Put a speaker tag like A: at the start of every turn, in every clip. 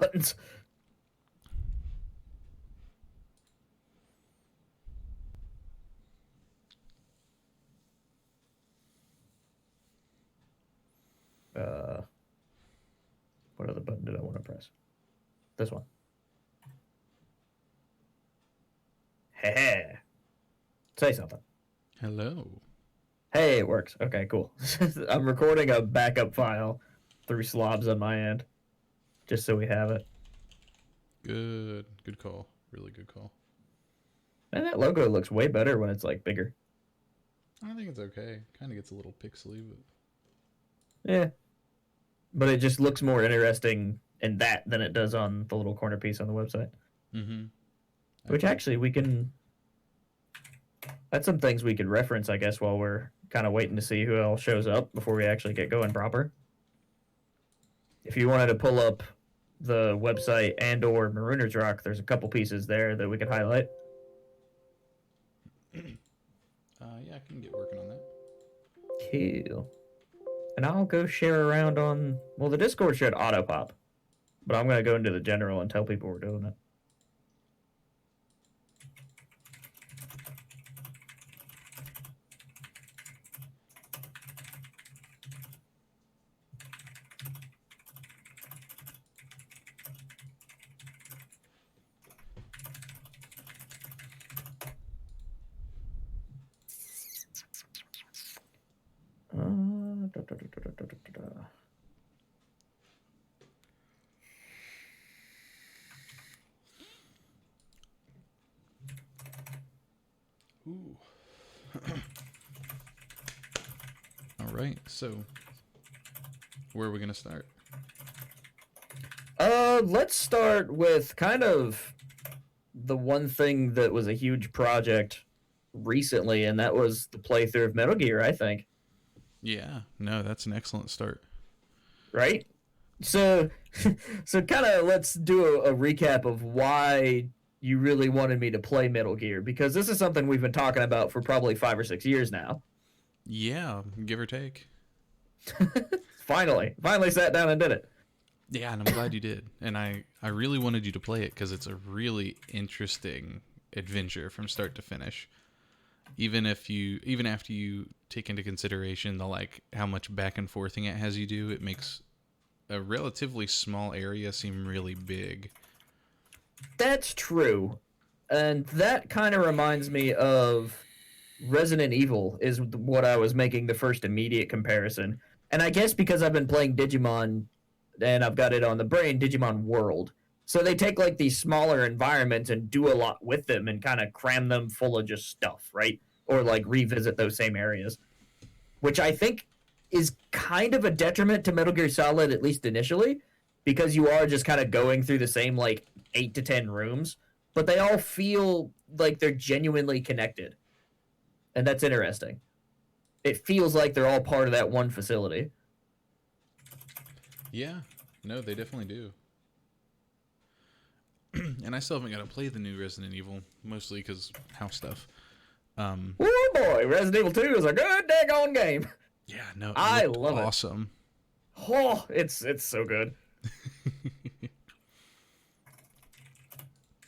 A: buttons. What other button did I want to press? This one. Hey, say something.
B: Hello.
A: Hey, it works. Okay, cool. I'm recording a backup file through slobs on my end, just so we have it.
B: Good. Good call. Really good call.
A: And that logo looks way better when it's like bigger.
B: I think it's okay. Kind of gets a little pixely, but
A: Yeah, but it just looks more interesting in that than it does on the little corner piece on the website.
B: mm-hmm.
A: Which actually we can. That's some things we could reference, I guess, while we're kind of waiting to see who else shows up before we actually get going proper. If you wanted to pull up the website and/or Marooner's Rock, there's a couple pieces there that we could highlight.
B: Yeah, I can get working on that.
A: Cool. And I'll go share around on. Well, the Discord should auto pop, but I'm gonna go into the general and tell people we're doing it.
B: Ooh. All right. So, where are we gonna start?
A: Let's start with kind of the one thing that was a huge project recently, and that was the playthrough of Metal Gear, I think.
B: Yeah. No, that's an excellent start.
A: Right? So, so kind of let's do a recap of why you really wanted me to play Metal Gear, because this is something we've been talking about for probably 5 or 6 years now.
B: Yeah, give or take.
A: Finally sat down and did it.
B: Yeah, and I'm glad you did. And I really wanted you to play it because it's a really interesting adventure from start to finish. Even after you take into consideration the like how much back and forthing it has you do, it makes a relatively small area seem really big.
A: That's true. And that kind of reminds me of Resident Evil is what I was making the first immediate comparison. And I guess because I've been playing Digimon and I've got it on the brain, Digimon World. So they take like these smaller environments and do a lot with them and kind of cram them full of just stuff, right? Or like revisit those same areas, which I think is kind of a detriment to Metal Gear Solid, at least initially, because you are just kind of going through the same like 8 to 10 rooms, but they all feel like they're genuinely connected. And that's interesting. It feels like they're all part of that one facility.
B: Yeah, no, they definitely do. And I still haven't got to play the new Resident Evil, mostly because house stuff.
A: Oh boy, Resident Evil 2 is a good daggone game.
B: Yeah, no,
A: I love it.
B: Awesome.
A: Oh, it's so good.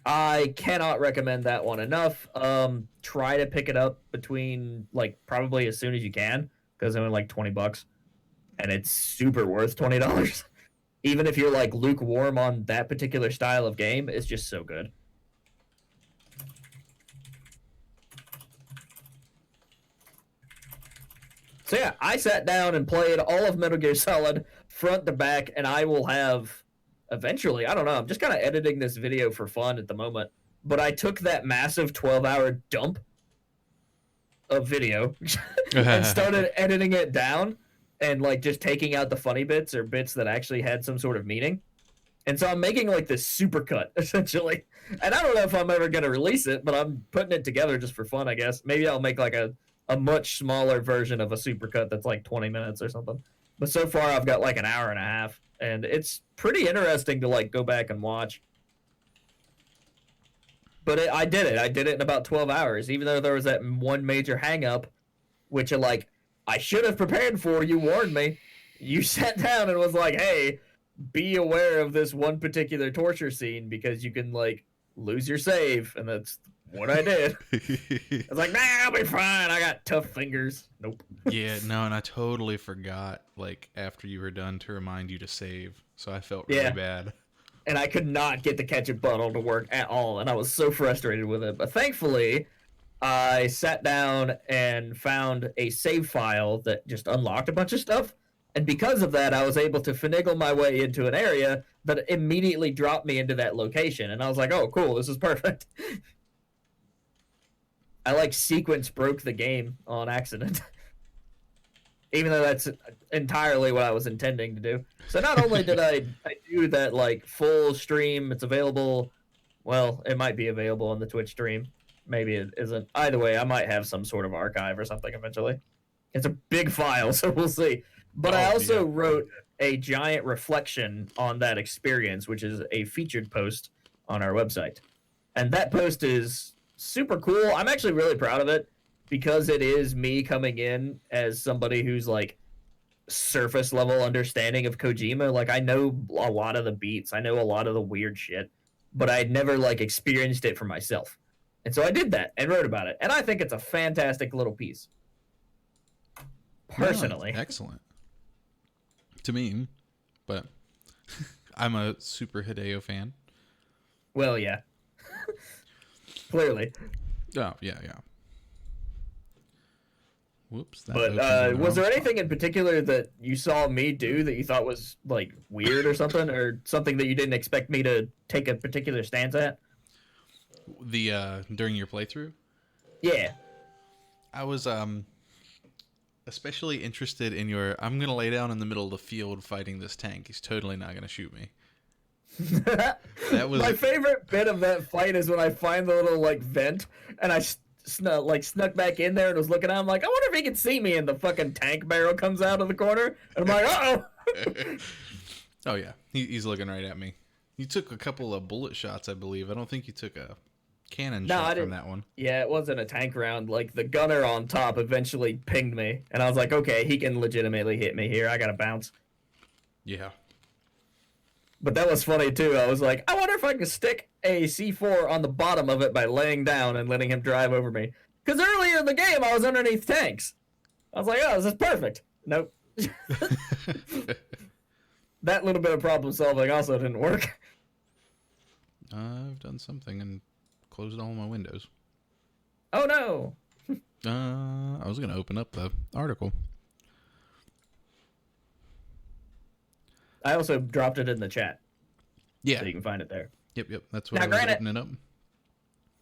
A: I cannot recommend that one enough. Try to pick it up between like probably as soon as you can, because they're only like $20, and it's super worth $20. Even if you're like lukewarm on that particular style of game, it's just so good. So yeah, I sat down and played all of Metal Gear Solid front to back, and I will have eventually, I don't know, I'm just kind of editing this video for fun at the moment, but I took that massive 12-hour dump of video and started editing it down and like just taking out the funny bits or bits that actually had some sort of meaning. And so I'm making like this supercut essentially. And I don't know if I'm ever going to release it, but I'm putting it together just for fun, I guess. Maybe I'll make like a much smaller version of a supercut that's like 20 minutes or something. But so far I've got like an hour and a half, and it's pretty interesting to like go back and watch. But I did it. I did it in about 12 hours, even though there was that one major hang up, which like I should have prepared for. You warned me. You sat down and was like, hey, be aware of this one particular torture scene because you can like lose your save, and that's what I did. I was like, nah, I'll be fine. I got tough fingers. Nope.
B: Yeah, no, and I totally forgot, like, after you were done to remind you to save. So I felt really bad.
A: And I could not get the ketchup bottle to work at all, and I was so frustrated with it. But thankfully, I sat down and found a save file that just unlocked a bunch of stuff. And because of that, I was able to finagle my way into an area that immediately dropped me into that location. And I was like, oh, cool, this is perfect. I like sequence broke the game on accident. Even though that's entirely what I was intending to do. So not only did I do that like full stream, it's available. Well, it might be available on the Twitch stream. Maybe it isn't. Either way, I might have some sort of archive or something eventually. It's a big file, so we'll see. But I also wrote a giant reflection on that experience, which is a featured post on our website. And that post is super cool. I'm actually really proud of it because it is me coming in as somebody who's like surface level understanding of Kojima. Like I know a lot of the beats, I know a lot of the weird shit, but I'd never like experienced it for myself. And so I did that and wrote about it. And I think it's a fantastic little piece. Personally.
B: No, excellent. To me, but I'm a super Hideo fan.
A: Well, yeah. Clearly.
B: Oh, yeah. Whoops.
A: But was there anything in particular that you saw me do that you thought was like weird or something, or something that you didn't expect me to take a particular stance at?
B: During your playthrough?
A: Yeah.
B: I was especially interested in your I'm gonna lay down in the middle of the field fighting this tank. He's totally not gonna shoot me. That was
A: my favorite bit of that fight is when I find the little like vent and I snuck back in there and was looking out. I'm like, I wonder if he can see me, and the fucking tank barrel comes out of the corner, and I'm like, uh-oh.
B: Oh yeah, he's looking right at me. You took a couple of bullet shots, I believe. I don't think you took a cannon shot from that one.
A: Yeah, it wasn't a tank round. Like the gunner on top eventually pinged me, and I was like, okay, he can legitimately hit me here. I gotta bounce.
B: Yeah.
A: But that was funny too. I was like, I wonder if I can stick a C4 on the bottom of it by laying down and letting him drive over me. Because earlier in the game, I was underneath tanks. I was like, oh, this is perfect. Nope. That little bit of problem solving also didn't work.
B: I've done something and closed all my windows.
A: Oh no.
B: I was going to open up the article.
A: I also dropped it in the chat.
B: Yeah.
A: So you can find it there.
B: Yep. That's what I was opening up.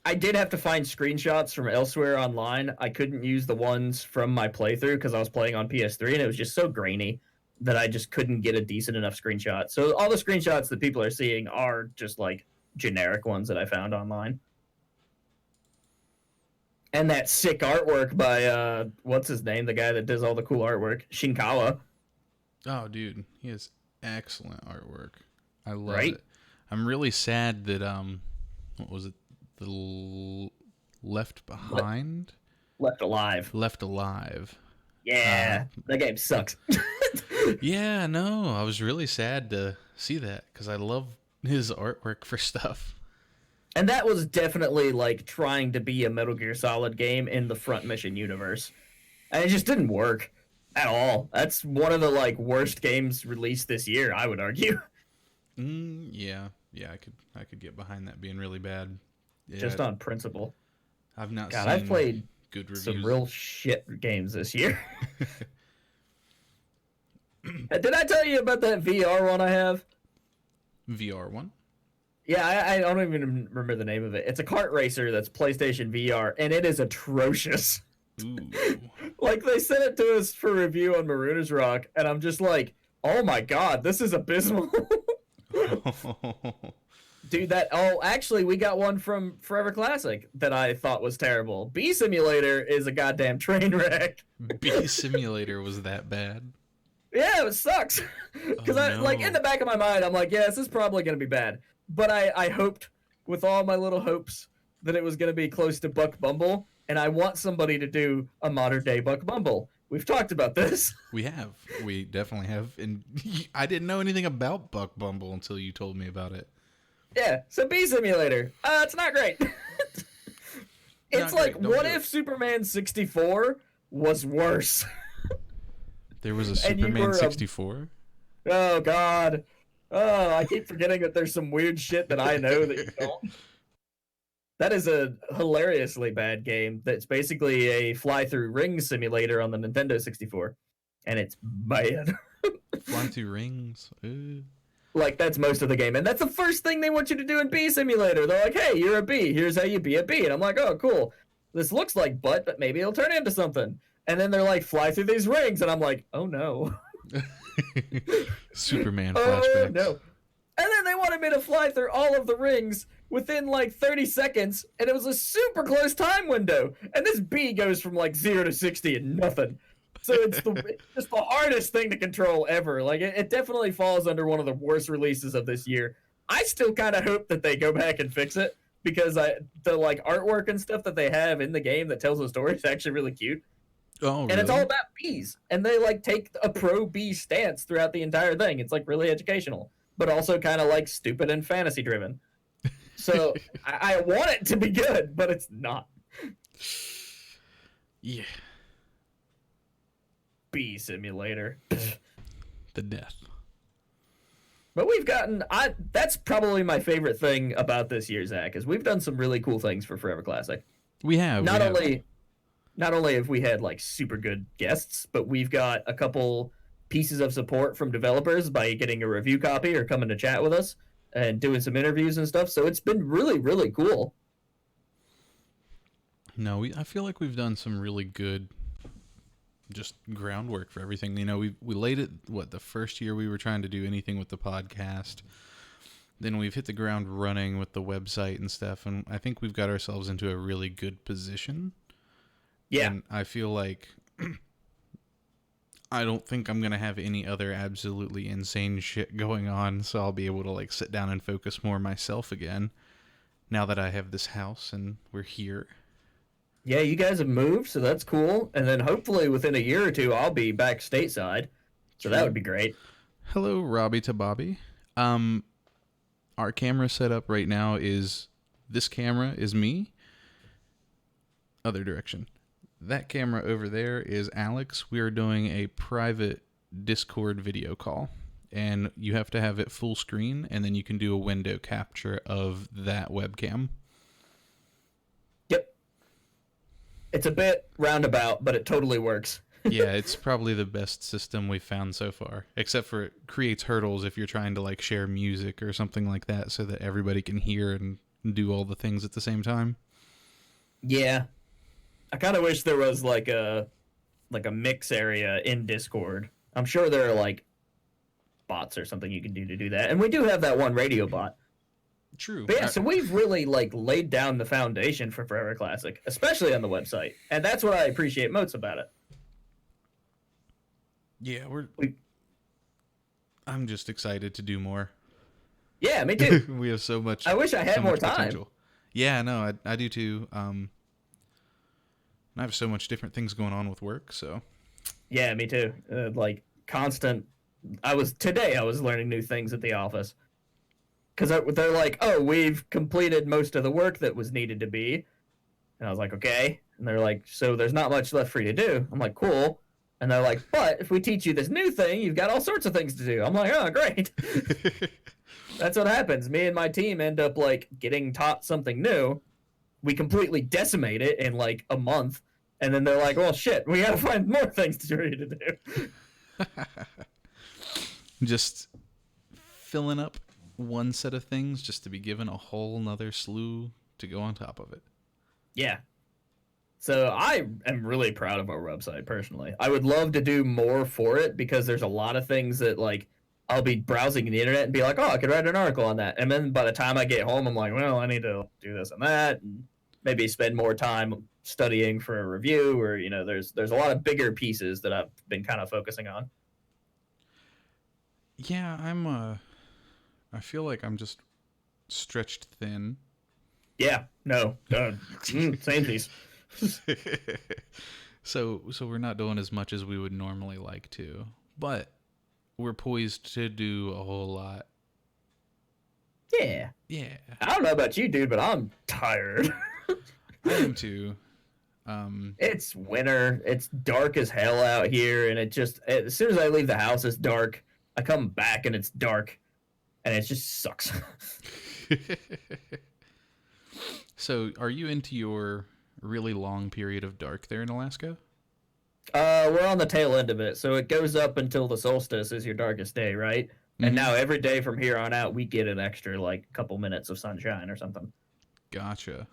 A: I did have to find screenshots from elsewhere online. I couldn't use the ones from my playthrough because I was playing on PS3 and it was just so grainy that I just couldn't get a decent enough screenshot. So all the screenshots that people are seeing are just like generic ones that I found online. And that sick artwork by, what's his name? The guy that does all the cool artwork. Shinkawa.
B: Oh, dude. He has excellent artwork. I love it. I'm really sad that, what was it? The Left Behind?
A: Left Alive.
B: Left Alive.
A: Yeah. That game sucks.
B: Yeah, no. I was really sad to see that because I love his artwork for stuff.
A: And that was definitely like trying to be a Metal Gear Solid game in the Front Mission universe. And it just didn't work at all. That's one of the like worst games released this year, I would argue.
B: Yeah, I could get behind that being really bad. Yeah,
A: just on principle.
B: I've not
A: God,
B: seen
A: I've played
B: good reviews.
A: Some real shit games this year. Did I tell you about that VR one I have?
B: VR one?
A: Yeah, I don't even remember the name of it. It's a kart racer that's PlayStation VR, and it is atrocious.
B: Ooh.
A: Like, they sent it to us for review on Marooners Rock, and I'm just like, oh my god, this is abysmal. Dude, actually, we got one from Forever Classic that I thought was terrible. Bee Simulator is a goddamn train wreck.
B: Bee Simulator was that bad?
A: Yeah, it sucks. Because like, in the back of my mind, I'm like, yeah, this is probably going to be bad. But I hoped, with all my little hopes, that it was going to be close to Buck Bumble, and I want somebody to do a modern-day Buck Bumble. We've talked about this.
B: We have. We definitely have. And I didn't know anything about Buck Bumble until you told me about it.
A: Yeah, so Bee Simulator. It's not great. It's
B: Not
A: like,
B: great. Don't
A: what
B: do
A: if
B: it.
A: Superman 64 was worse?
B: There was a
A: And you
B: Superman
A: were
B: 64?
A: Oh, God. Oh, I keep forgetting that there's some weird shit that I know that you don't. That is a hilariously bad game that's basically a fly-through ring simulator on the Nintendo 64. And it's bad.
B: Flying through rings.
A: Like, that's most of the game. And that's the first thing they want you to do in Bee Simulator. They're like, hey, you're a bee. Here's how you be a bee. And I'm like, oh, cool. This looks like butt, but maybe it'll turn into something. And then they're like, fly through these rings. And I'm like, oh, no.
B: Superman
A: Oh,
B: flashbacks.
A: no. And then they wanted me to fly through all of the rings within like 30 seconds. And it was a super close time window. And this bee goes from like 0 to 60 in nothing. So it's just the hardest thing to control ever. Like it definitely falls under one of the worst releases of this year. I still kind of hope that they go back and fix it because the like artwork and stuff that they have in the game that tells the story is actually really cute.
B: Oh, really?
A: And it's all about bees. And they like take a pro bee stance throughout the entire thing. It's like really educational, but also kind of like stupid and fantasy driven. So I want it to be good, but it's not.
B: Yeah.
A: Bee Simulator.
B: The death.
A: But we've gotten that's probably my favorite thing about this year, Zach, is we've done some really cool things for Forever Classic.
B: We have.
A: Not only have we had like super good guests, but we've got a couple pieces of support from developers by getting a review copy or coming to chat with us and doing some interviews and stuff. So it's been really, really cool.
B: No, I feel like we've done some really good just groundwork for everything. You know, we laid it, the first year we were trying to do anything with the podcast. Then we've hit the ground running with the website and stuff, and I think we've got ourselves into a really good position.
A: Yeah.
B: And I feel like I don't think I'm going to have any other absolutely insane shit going on, so I'll be able to like sit down and focus more myself again now that I have this house and we're here.
A: Yeah, you guys have moved, so that's cool. And then hopefully within a year or two, I'll be back stateside. So that would be great.
B: Hello, Robbie to Bobby. Our camera setup right now is this camera is me. Other direction. That camera over there is Alex. We are doing a private Discord video call. And you have to have it full screen, and then you can do a window capture of that webcam.
A: Yep. It's a bit roundabout, but it totally works.
B: Yeah, it's probably the best system we've found so far. Except for it creates hurdles if you're trying to like share music or something like that so that everybody can hear and do all the things at the same time.
A: Yeah. I kind of wish there was like a mix area in Discord. I'm sure there are like bots or something you can do to do that. And we do have that one radio bot.
B: True.
A: But yeah, so we've really like laid down the foundation for Forever Classic, especially on the website. And that's what I appreciate most about it.
B: Yeah, I'm just excited to do more.
A: Yeah, me too.
B: We have so much.
A: I wish I had
B: so
A: more
B: much
A: time.
B: potential. Yeah, no, I do too. I have so much different things going on with work, so.
A: Yeah, me too. Like constant. I was learning new things at the office because they're like, "Oh, we've completed most of the work that was needed to be," and I was like, "Okay." And they're like, "So there's not much left for you to do." I'm like, "Cool." And they're like, "But if we teach you this new thing, you've got all sorts of things to do." I'm like, "Oh, great." That's what happens. Me and my team end up like getting taught something new. We completely decimate it in like a month. And then they're like, well, shit, we gotta find more things to do.
B: Just filling up one set of things just to be given a whole nother slew to go on top of it.
A: Yeah. So I am really proud of our website, personally. I would love to do more for it because there's a lot of things that, like, I'll be browsing the internet and be like, oh, I could write an article on that. And then by the time I get home, I'm like, well, I need to do this and that, and maybe spend more time studying for a review, or, you know, there's a lot of bigger pieces that I've been kind of focusing on.
B: Yeah, I feel like I'm just stretched thin.
A: Yeah, no, same piece.
B: So we're not doing as much as we would normally like to, but we're poised to do a whole lot.
A: Yeah.
B: Yeah,
A: I don't know about you, dude, but I'm tired.
B: I am too.
A: It's winter. It's dark as hell out here, and as soon as I leave the house, it's dark. I come back and it's dark, and it just sucks.
B: So, are you into your really long period of dark there in Alaska?
A: We're on the tail end of it, so it goes up until the solstice is your darkest day, right? And
B: Mhm.
A: now every day from here on out, we get an extra like couple minutes of sunshine or something.
B: Gotcha.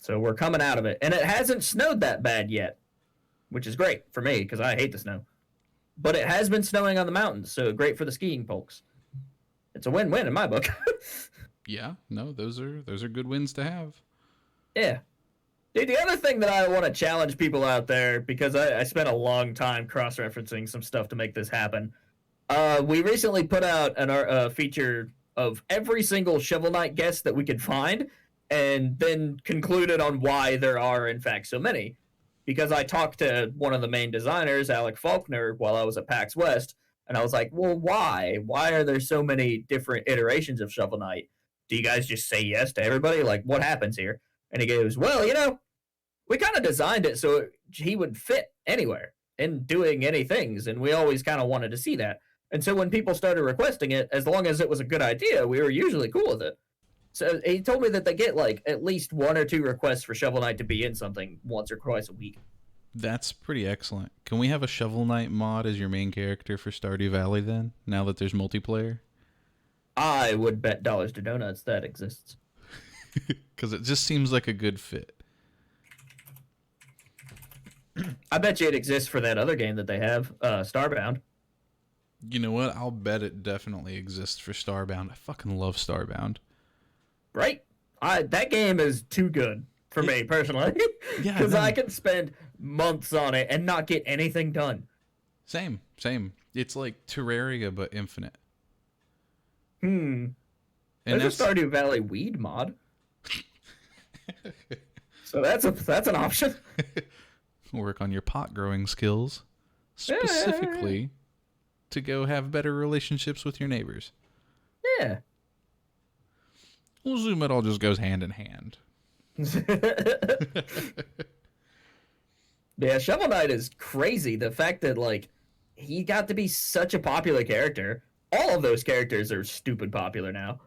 A: So we're coming out of it, and it hasn't snowed that bad yet, which is great for me because I hate the snow. But it has been snowing on the mountains, so great for the skiing folks. It's a win-win in my book.
B: Yeah, no, those are good wins to have.
A: Yeah. Dude, the other thing that I want to challenge people out there, because I spent a long time cross-referencing some stuff to make this happen. We recently put out a feature of every single Shovel Knight guest that we could find, and then concluded on why there are, in fact, so many. Because I talked to one of the main designers, Alec Faulkner, while I was at PAX West, and I was like, well, why? Why are there so many different iterations of Shovel Knight? Do you guys just say yes to everybody? Like, what happens here? And he goes, well, we kind of designed it so he would fit anywhere in doing any things, and we always kind of wanted to see that. And so when people started requesting it, as long as it was a good idea, we were usually cool with it. So he told me that they get like at least 1 or 2 requests for Shovel Knight to be in something once or twice a week.
B: That's pretty excellent. Can we have a Shovel Knight mod as your main character for Stardew Valley then, now that there's multiplayer?
A: I would bet dollars to donuts that exists.
B: Because it just seems like a good fit.
A: I bet you it exists for that other game that they have, Starbound.
B: You know what? I'll bet it definitely exists for Starbound. I fucking love Starbound.
A: Right? That game is too good for me personally.
B: Yeah,
A: Because
B: no.
A: I can spend months on it and not get anything done.
B: Same. It's like Terraria, but infinite.
A: And
B: And
A: there's a Stardew Valley weed mod. So that's an option.
B: work on your pot growing skills, specifically to go have better relationships with your neighbors.
A: Yeah.
B: We'll assume it all just goes hand in hand.
A: Yeah, Shovel Knight is crazy. The fact that like he got to be such a popular character. All of those characters are stupid popular now.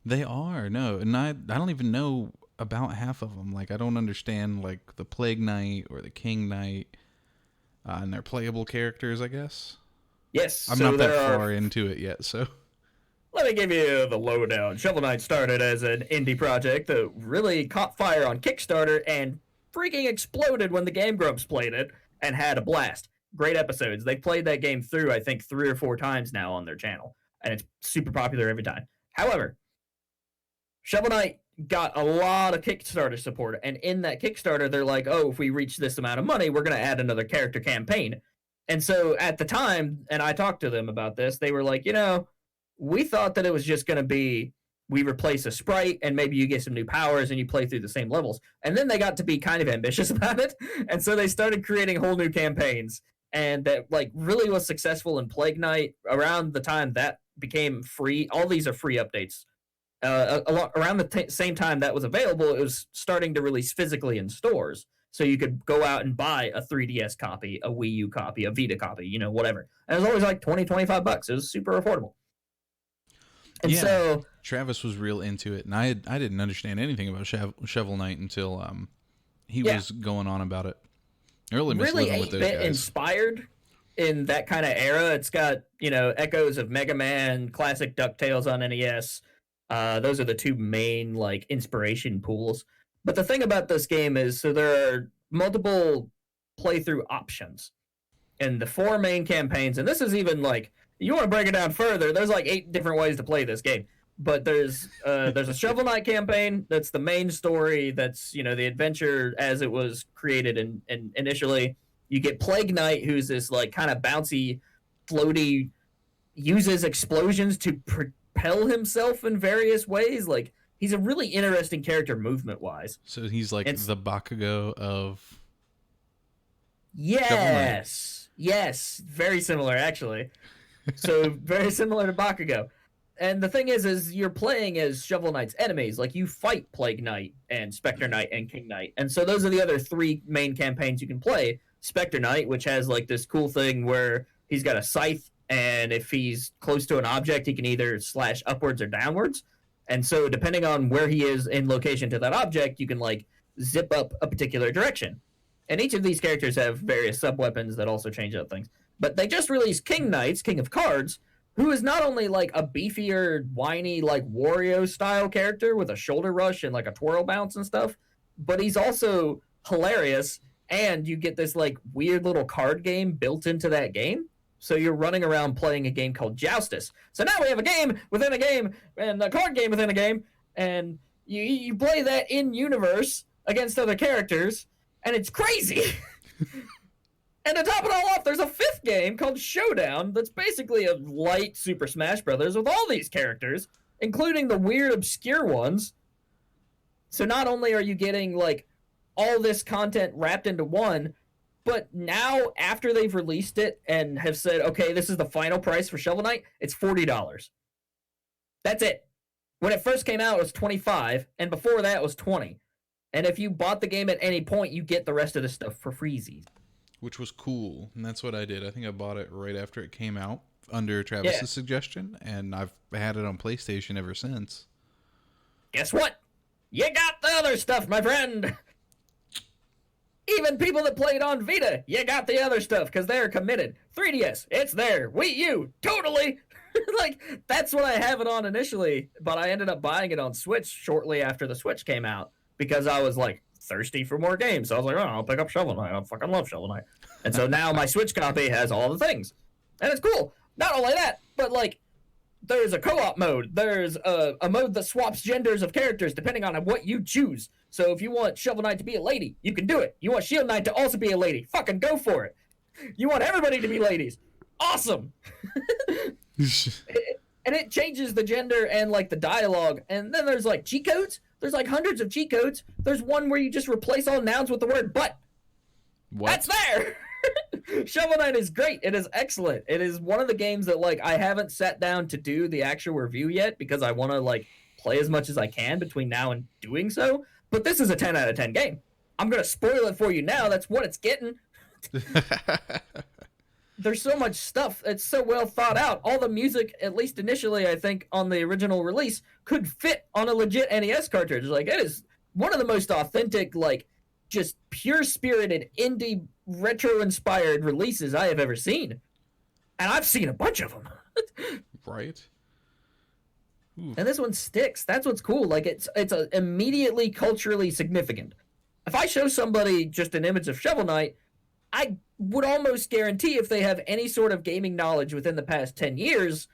B: They are, no, and I don't even know about half of them. Like, I don't understand, like, the Plague Knight or the King Knight, and they're playable characters, I guess.
A: Yes,
B: I'm
A: so
B: not that far into it yet, so.
A: Let me give you the lowdown. Shovel Knight started as an indie project that really caught fire on Kickstarter and freaking exploded when the Game Grumps played it and had a blast. Great episodes. They played that game through, I think, 3 or 4 times now on their channel, and it's super popular every time. However, Shovel Knight got a lot of Kickstarter support, and in that Kickstarter, they're like, oh, if we reach this amount of money, we're going to add another character campaign. And so at the time, and I talked to them about this, they were like, we thought that it was just going to be we replace a sprite and maybe you get some new powers and you play through the same levels. And then they got to be kind of ambitious about it. And so they started creating whole new campaigns. And that like really was successful in Plague Knight around the time that became free. All these are free updates. Around the same time that was available, it was starting to release physically in stores. So you could go out and buy a 3DS copy, a Wii U copy, a Vita copy, whatever. And it was always like $20-25. It was super affordable. And
B: Yeah,
A: so
B: Travis was real into it, and I didn't understand anything about Shovel Knight until he was going on about it. I really miss
A: really
B: living with those
A: 8-bit
B: guys.
A: inspired in that kind of era. It's got, echoes of Mega Man, classic DuckTales on NES. Those are the 2 main like inspiration pools. But the thing about this game is, so there are multiple playthrough options in the 4 main campaigns, and this is even like, you want to break it down further, there's like 8 different ways to play this game. But there's a Shovel Knight campaign that's the main story, that's the adventure as it was created and initially. You get Plague Knight, who's this like kind of bouncy, floaty, uses explosions to propel himself in various ways. Like he's a really interesting character movement wise.
B: So he's like the Bakugo of Shovel Knight.
A: Yes, very similar actually. So very similar to Bakugo. And the thing is you're playing as Shovel Knight's enemies. Like you fight Plague Knight and Spectre Knight and King Knight. And so those are the other three main campaigns you can play. Spectre Knight, which has like this cool thing where he's got a scythe, and if he's close to an object, he can either slash upwards or downwards. And so depending on where he is in location to that object, you can like zip up a particular direction. And each of these characters have various sub weapons that also change up things. But they just released King Knights, King of Cards, who is not only like a beefier, whiny, like Wario style character with a shoulder rush and like a twirl bounce and stuff, but he's also hilarious. And you get this like weird little card game built into that game. So you're running around playing a game called Joustus. So now we have a game within a game and a card game within a game, and you play that in universe against other characters, and it's crazy. And to top it all off, there's a fifth game called Showdown that's basically a light Super Smash Brothers with all these characters, including the weird, obscure ones. So not only are you getting like all this content wrapped into one, but now after they've released it and have said, okay, this is the final price for Shovel Knight, it's $40. That's it. When it first came out, it was $25, and before that, it was $20. And if you bought the game at any point, you get the rest of the stuff for freezies.
B: Which was cool, and that's what I did. I think I bought it right after it came out under Travis's suggestion, and I've had it on PlayStation ever since.
A: Guess what? You got the other stuff, my friend. Even people that played on Vita, you got the other stuff because they're committed. 3DS, it's there. Wii U, totally. Like, that's what I have it on initially, but I ended up buying it on Switch shortly after the Switch came out because I was like, thirsty for more games. So I was like, oh, I'll pick up Shovel Knight. I fucking love Shovel Knight. And so now my Switch copy has all the things. And it's cool. Not only that, but like there's a co-op mode. There's a mode that swaps genders of characters depending on what you choose. So if you want Shovel Knight to be a lady, you can do it. You want Shield Knight to also be a lady. Fucking go for it. You want everybody to be ladies. Awesome. And it changes the gender and like the dialogue. And then there's like cheat codes. There's like hundreds of cheat codes. There's one where you just replace all nouns with the word but.
B: What?
A: That's there. Shovel Knight is great. It is excellent. It is one of the games that like I haven't sat down to do the actual review yet because I want to like play as much as I can between now and doing so. But this is a 10 out of 10 game. I'm going to spoil it for you now. That's what it's getting. There's so much stuff. It's so well thought out. All the music, at least initially, I think, on the original release, could fit on a legit NES cartridge. Like, it is one of the most authentic, like, just pure-spirited, indie, retro-inspired releases I have ever seen. And I've seen a bunch of them.
B: Right?
A: Ooh. And this one sticks. That's what's cool. Like, it's immediately culturally significant. If I show somebody just an image of Shovel Knight, I would almost guarantee if they have any sort of gaming knowledge within the past 10 years,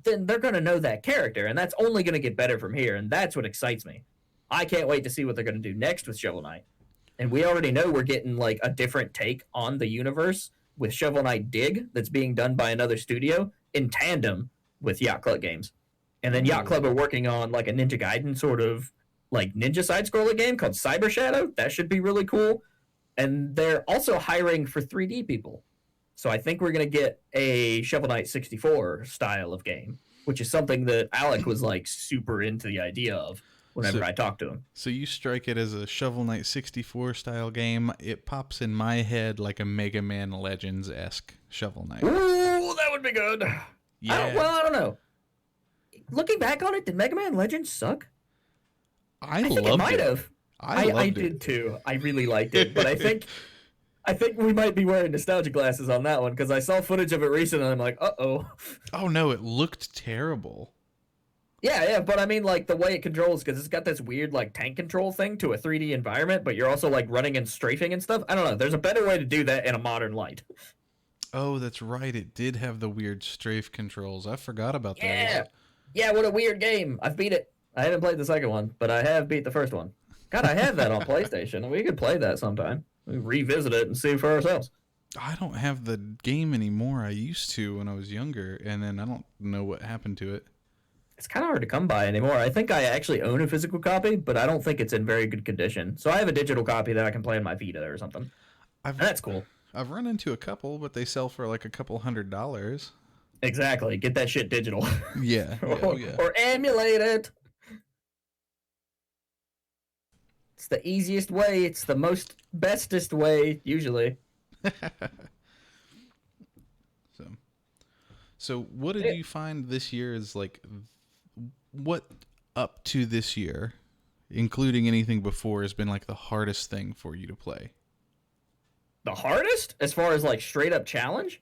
A: then they're going to know that character, and that's only going to get better from here, and that's what excites me. I can't wait to see what they're going to do next with Shovel Knight. And we already know we're getting like a different take on the universe with Shovel Knight Dig that's being done by another studio in tandem with Yacht Club Games. And then Yacht Club are working on like a Ninja Gaiden sort of like ninja side-scroller game called Cyber Shadow. That should be really cool. And they're also hiring for 3D people. So I think we're going to get a Shovel Knight 64 style of game, which is something that Alec was like super into the idea of whenever I talked to him.
B: So you strike it as a Shovel Knight 64 style game. It pops in my head like a Mega Man Legends-esque Shovel Knight.
A: Ooh, that would be good.
B: Yeah.
A: I don't know. Looking back on it, did Mega Man Legends suck?
B: I
A: think
B: loved
A: it might
B: it.
A: have.
B: I loved it.
A: did too. I really liked it, but I think we might be wearing nostalgia glasses on that one because I saw footage of it recently and I'm like, uh-oh.
B: Oh no, it looked terrible.
A: Yeah, but I mean like the way it controls, because it's got this weird like tank control thing to a 3D environment, but you're also like running and strafing and stuff. I don't know. There's a better way to do that in a modern light.
B: Oh, that's right. It did have the weird strafe controls. I forgot about that.
A: Yeah. Yeah, what a weird game. I've beat it. I haven't played the second one, but I have beat the first one. God, I have that on PlayStation. We could play that sometime. We revisit it and see for ourselves.
B: I don't have the game anymore. I used to when I was younger, and then I don't know what happened to it.
A: It's kind of hard to come by anymore. I think I actually own a physical copy, but I don't think it's in very good condition. So I have a digital copy that I can play on my Vita or something. And that's cool.
B: I've run into a couple, but they sell for like a couple $100.
A: Exactly. Get that shit digital.
B: Yeah, yeah, oh,
A: or,
B: yeah.
A: or emulate it. It's the easiest way. It's the most bestest way, usually.
B: So, so what did you find this year is like? What up to this year, including anything before, has been like the hardest thing for you to play?
A: The hardest, as far as like straight up challenge,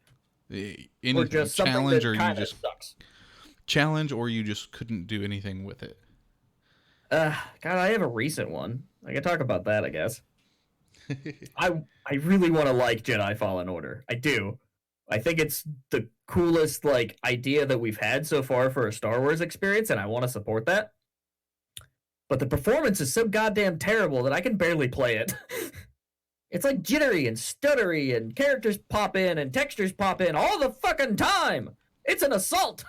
B: Anything,
A: or just something
B: challenge,
A: that
B: or you
A: kind of
B: just
A: sucks.
B: challenge, or you just couldn't do anything with it.
A: God, I have a recent one. I can talk about that, I guess. I really want to like Jedi Fallen Order. I do. I think it's the coolest like idea that we've had so far for a Star Wars experience, and I want to support that. But the performance is so goddamn terrible that I can barely play it. It's like jittery and stuttery, and characters pop in and textures pop in all the fucking time. It's an assault.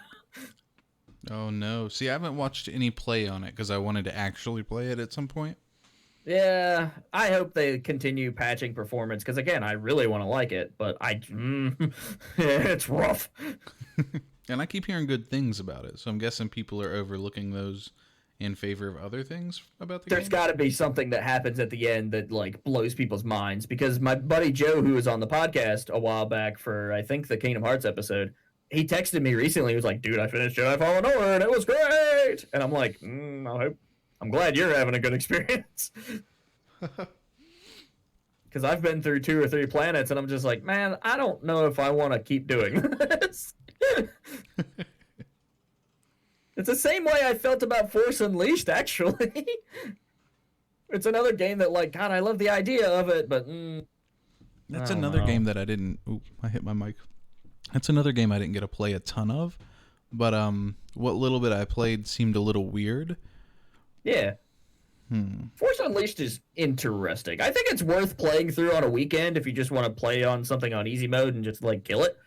B: Oh no! See, I haven't watched any play on it because I wanted to actually play it at some point.
A: Yeah, I hope they continue patching performance because again, I really want to like it, but it's rough.
B: And I keep hearing good things about it, so I'm guessing people are overlooking those in favor of other things about the
A: There's
B: game.
A: got to be something that happens at the end that like blows people's minds because my buddy Joe, who was on the podcast a while back for I think the Kingdom Hearts episode, he texted me recently. He was like, "Dude, I finished Jedi Fallen Order and it was great." And I'm like, I'm glad you're having a good experience. Because I've been through 2 or 3 planets and I'm just like, man, I don't know if I want to keep doing this. It's the same way I felt about Force Unleashed, actually. It's another game that, like, God, I love the idea of it, but
B: That's
A: I don't
B: another
A: know.
B: game that I didn't. Ooh, I hit my mic. That's another game I didn't get to play a ton of, but what little bit I played seemed a little weird.
A: Yeah. Force Unleashed is interesting. I think it's worth playing through on a weekend if you just want to play on something on easy mode and just, like, kill it.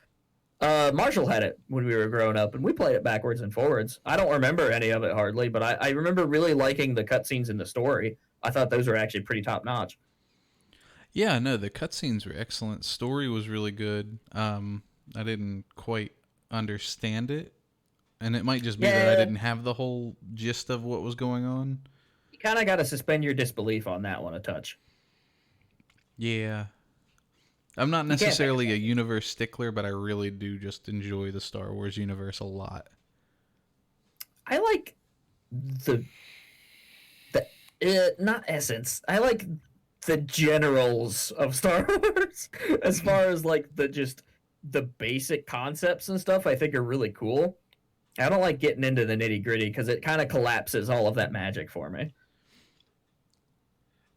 A: Marshall had it when we were growing up, and we played it backwards and forwards. I don't remember any of it hardly, but I remember really liking the cutscenes in the story. I thought those were actually pretty top notch.
B: Yeah, no, the cutscenes were excellent. Story was really good. I didn't quite understand it, and it might just be that I
A: Yeah.
B: didn't have the whole gist of what was going on.
A: You kind of got to suspend your disbelief on that one a touch.
B: Yeah. I'm not
A: You can't
B: necessarily a universe stickler, but I really do just enjoy the Star Wars universe a lot.
A: I like the not essence. I like the generals of Star Wars as far as like the basic concepts and stuff. I think are really cool. I don't like getting into the nitty gritty because it kind of collapses all of that magic for me.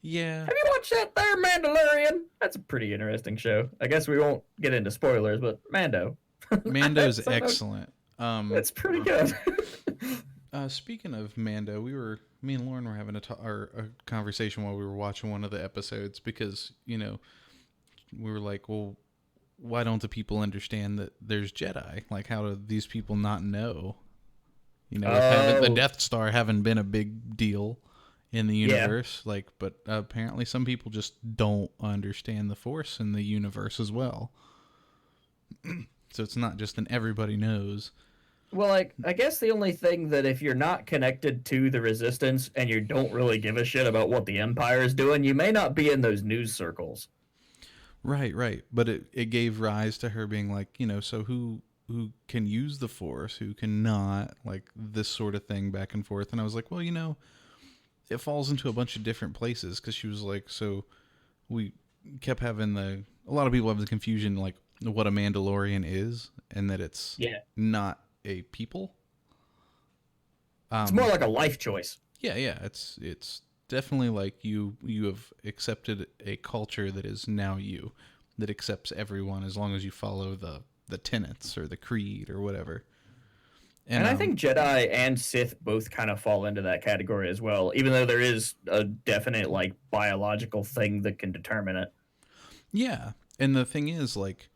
B: Yeah.
A: Have you watched that there Mandalorian? That's a pretty interesting show. I guess we won't get into spoilers, but Mando.
B: Mando's
A: So,
B: excellent.
A: It's pretty good.
B: Speaking of Mando, me and Lauren were having a conversation while we were watching one of the episodes because, we were like, well, why don't the people understand that there's Jedi? Like, how do these people not know? With the Death Star having been a big deal in the universe, but apparently some people just don't understand the Force in the universe as well. So it's not just an everybody knows.
A: Well, I guess the only thing that if you're not connected to the Resistance and you don't really give a shit about what the Empire is doing, you may not be in those news circles.
B: Right. But it gave rise to her being like, so who can use the Force, who cannot, like this sort of thing back and forth. And I was like, well, it falls into a bunch of different places because she was like, so we kept having a lot of people have the confusion, like what a Mandalorian is and that it's not a people.
A: It's more like a life choice.
B: Yeah. It's definitely like you have accepted a culture that is now you, that accepts everyone as long as you follow the tenets or the creed or whatever.
A: And I think Jedi and Sith both kind of fall into that category as well, even though there is a definite like biological thing that can determine it.
B: Yeah. And the thing is, like,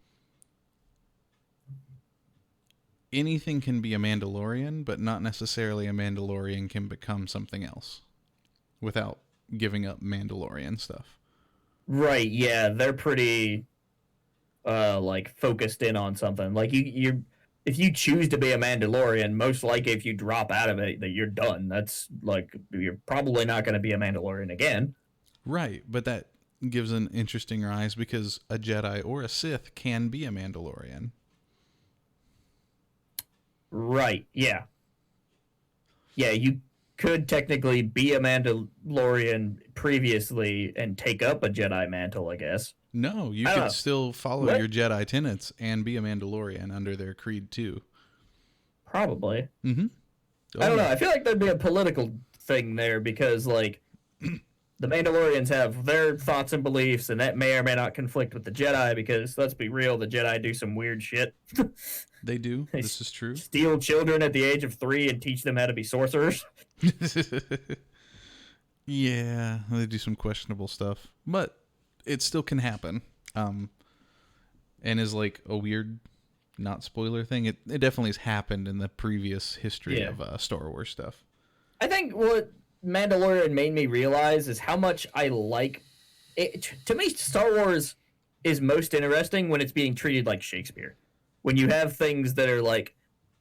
B: anything can be a Mandalorian, but not necessarily a Mandalorian can become something else without giving up Mandalorian stuff.
A: Right, yeah, they're pretty like focused in on something. Like you if you choose to be a Mandalorian, most likely if you drop out of it, that you're done. That's like you're probably not going to be a Mandalorian again.
B: Right, but that gives an interesting rise because a Jedi or a Sith can be a Mandalorian.
A: Right. Yeah. Yeah, you could technically be a Mandalorian previously and take up a Jedi mantle, I guess.
B: No, you
A: I don't know.
B: could still follow
A: What?
B: your Jedi tenets and be a Mandalorian under their creed too.
A: Probably.
B: Mm-hmm.
A: I don't know. I feel like there'd be a political thing there because, like, the Mandalorians have their thoughts and beliefs, and that may or may not conflict with the Jedi because, let's be real, the Jedi do some weird shit.
B: They do.
A: They
B: This is true.
A: Steal children at the age of 3 and teach them how to be sorcerers.
B: Yeah, they do some questionable stuff, but it still can happen. And is like a weird, not spoiler thing. It definitely has happened in the previous history
A: Yeah.
B: of Star Wars stuff.
A: I think what Mandalorian made me realize is how much I like it. To me, Star Wars is most interesting when it's being treated like Shakespeare. When you have things that are like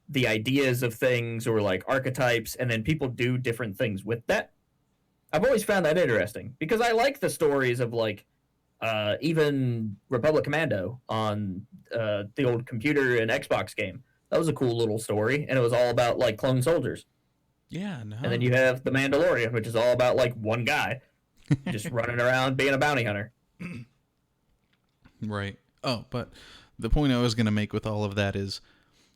A: the ideas of things or like archetypes, and then people do different things with that. I've always found that interesting because I like the stories of like even Republic Commando on the old computer and Xbox game. That was a cool little story, and it was all about like clone soldiers.
B: Yeah, no.
A: And then you have The Mandalorian, which is all about like one guy just running around being a bounty hunter.
B: Right. Oh, but the point I was going to make with all of that is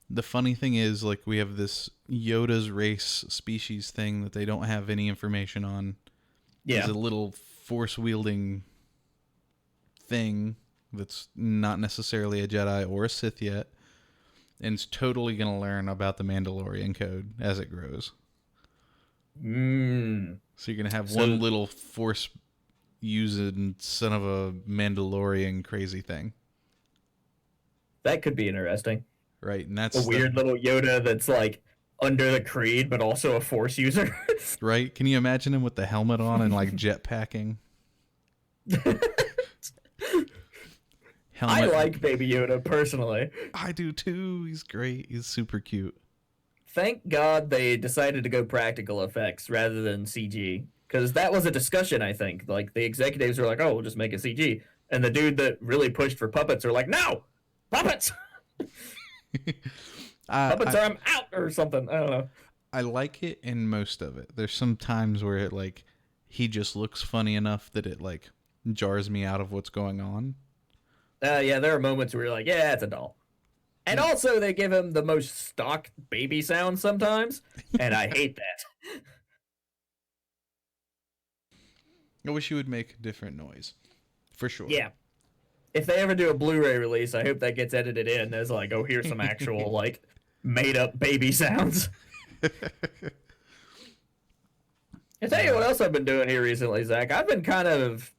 B: the funny thing is, like, we have this Yoda's race species thing that they don't have any information on.
A: Yeah.
B: He's a little force wielding thing that's not necessarily a Jedi or a Sith yet, and is totally going to learn about the Mandalorian code as it grows. So you're going to have one little force using son of a Mandalorian crazy thing.
A: That could be interesting.
B: Right, and that's
A: A weird little Yoda that's like under the creed, but also a force user.
B: right. Can you imagine him with the helmet on and like jetpacking?
A: I like Baby Yoda personally.
B: I do too. He's great. He's super cute.
A: Thank God they decided to go practical effects rather than CG, because that was a discussion. I think like the executives were like, "Oh, we'll just make it CG," and the dude that really pushed for puppets are like, "No, puppets." Puppets, or I'm out, or something. I don't know.
B: I like it in most of it. There's some times where it like he just looks funny enough that it like jars me out of what's going on.
A: Yeah, there are moments where you're like, yeah, it's a doll. And also, they give him the most stock baby sound sometimes, and I hate that.
B: I wish you would make a different noise, for sure.
A: Yeah. If they ever do a Blu-ray release, I hope that gets edited in as like, oh, here's some actual like made-up baby sounds. I tell you what else I've been doing here recently, Zach. I've been kind of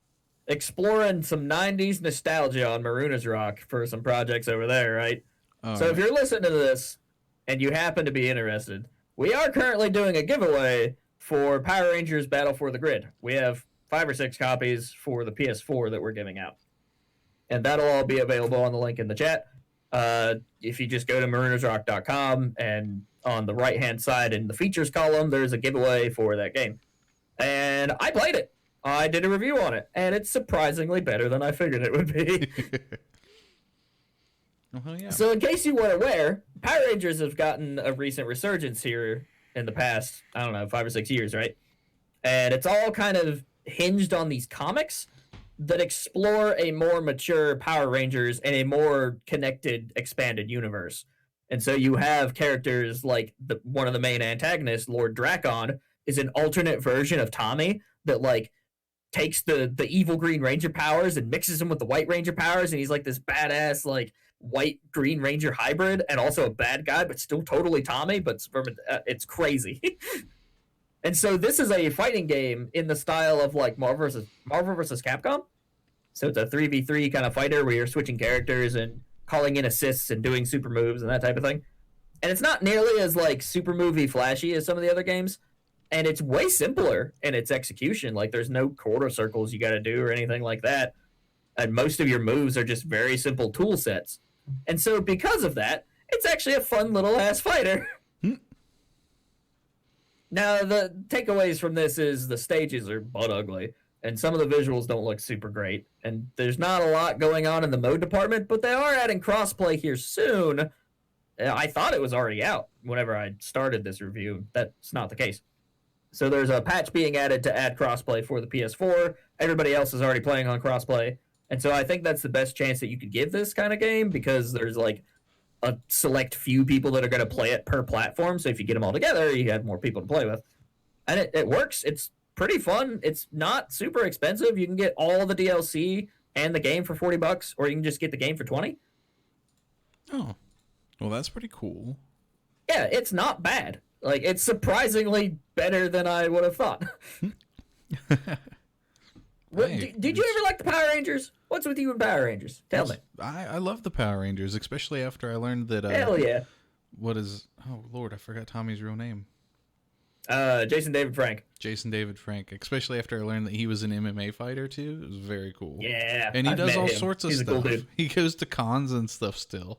A: exploring some 90s nostalgia on Marooners Rock for some projects over there, right? So if you're listening to this and you happen to be interested, we are currently doing a giveaway for Power Rangers Battle for the Grid. We have 5 or 6 copies for the PS4 that we're giving out. And that'll all be available on the link in the chat. If you just go to maroonersrock.com, and on the right-hand side in the features column, there's a giveaway for that game. And I played it. I did a review on it, and it's surprisingly better than I figured it would be.
B: Yeah.
A: So in case you weren't aware, Power Rangers have gotten a recent resurgence here in the past, I don't know, 5 or 6 years, right? And it's all kind of hinged on these comics that explore a more mature Power Rangers and a more connected, expanded universe. And so you have characters like one of the main antagonists, Lord Drakon, is an alternate version of Tommy that like takes the evil Green Ranger powers and mixes them with the White Ranger powers, and he's like this badass like white Green Ranger hybrid, and also a bad guy, but still totally Tommy. But it's crazy. And so this is a fighting game in the style of like Marvel versus Capcom. So it's a 3v3 kind of fighter where you're switching characters and calling in assists and doing super moves and that type of thing. And it's not nearly as like super movie flashy as some of the other games. And it's way simpler in its execution. Like there's no quarter circles you got to do or anything like that. and most of your moves are just very simple tool sets. And so because of that, it's actually a fun little ass fighter. Now, the takeaways from this is the stages are butt ugly, and some of the visuals don't look super great, and there's not a lot going on in the mode department, but they are adding crossplay here soon. I thought it was already out whenever I started this review. That's not the case. So there's a patch being added to add crossplay for the PS4. Everybody else is already playing on crossplay. And so I think that's the best chance that you could give this kind of game, because there's like a select few people that are going to play it per platform. So if you get them all together, you have more people to play with. And it works. It's pretty fun. It's not super expensive. You can get all the DLC and the game for $40, or you can just get the game for $20.
B: Oh, well, that's pretty cool.
A: Yeah, it's not bad. Like, it's surprisingly better than I would have thought. Did you ever like the Power Rangers? What's with you and Power Rangers? Tell me.
B: I love the Power Rangers, especially after I learned that.
A: Hell yeah.
B: What is? Oh Lord, I forgot Tommy's real name.
A: Jason David Frank.
B: Jason David Frank. Especially after I learned that he was an MMA fighter too. It was very cool.
A: Yeah.
B: And he
A: I've
B: does
A: met
B: all
A: him.
B: sorts of
A: He's a
B: stuff.
A: cool dude.
B: He goes to cons and stuff still.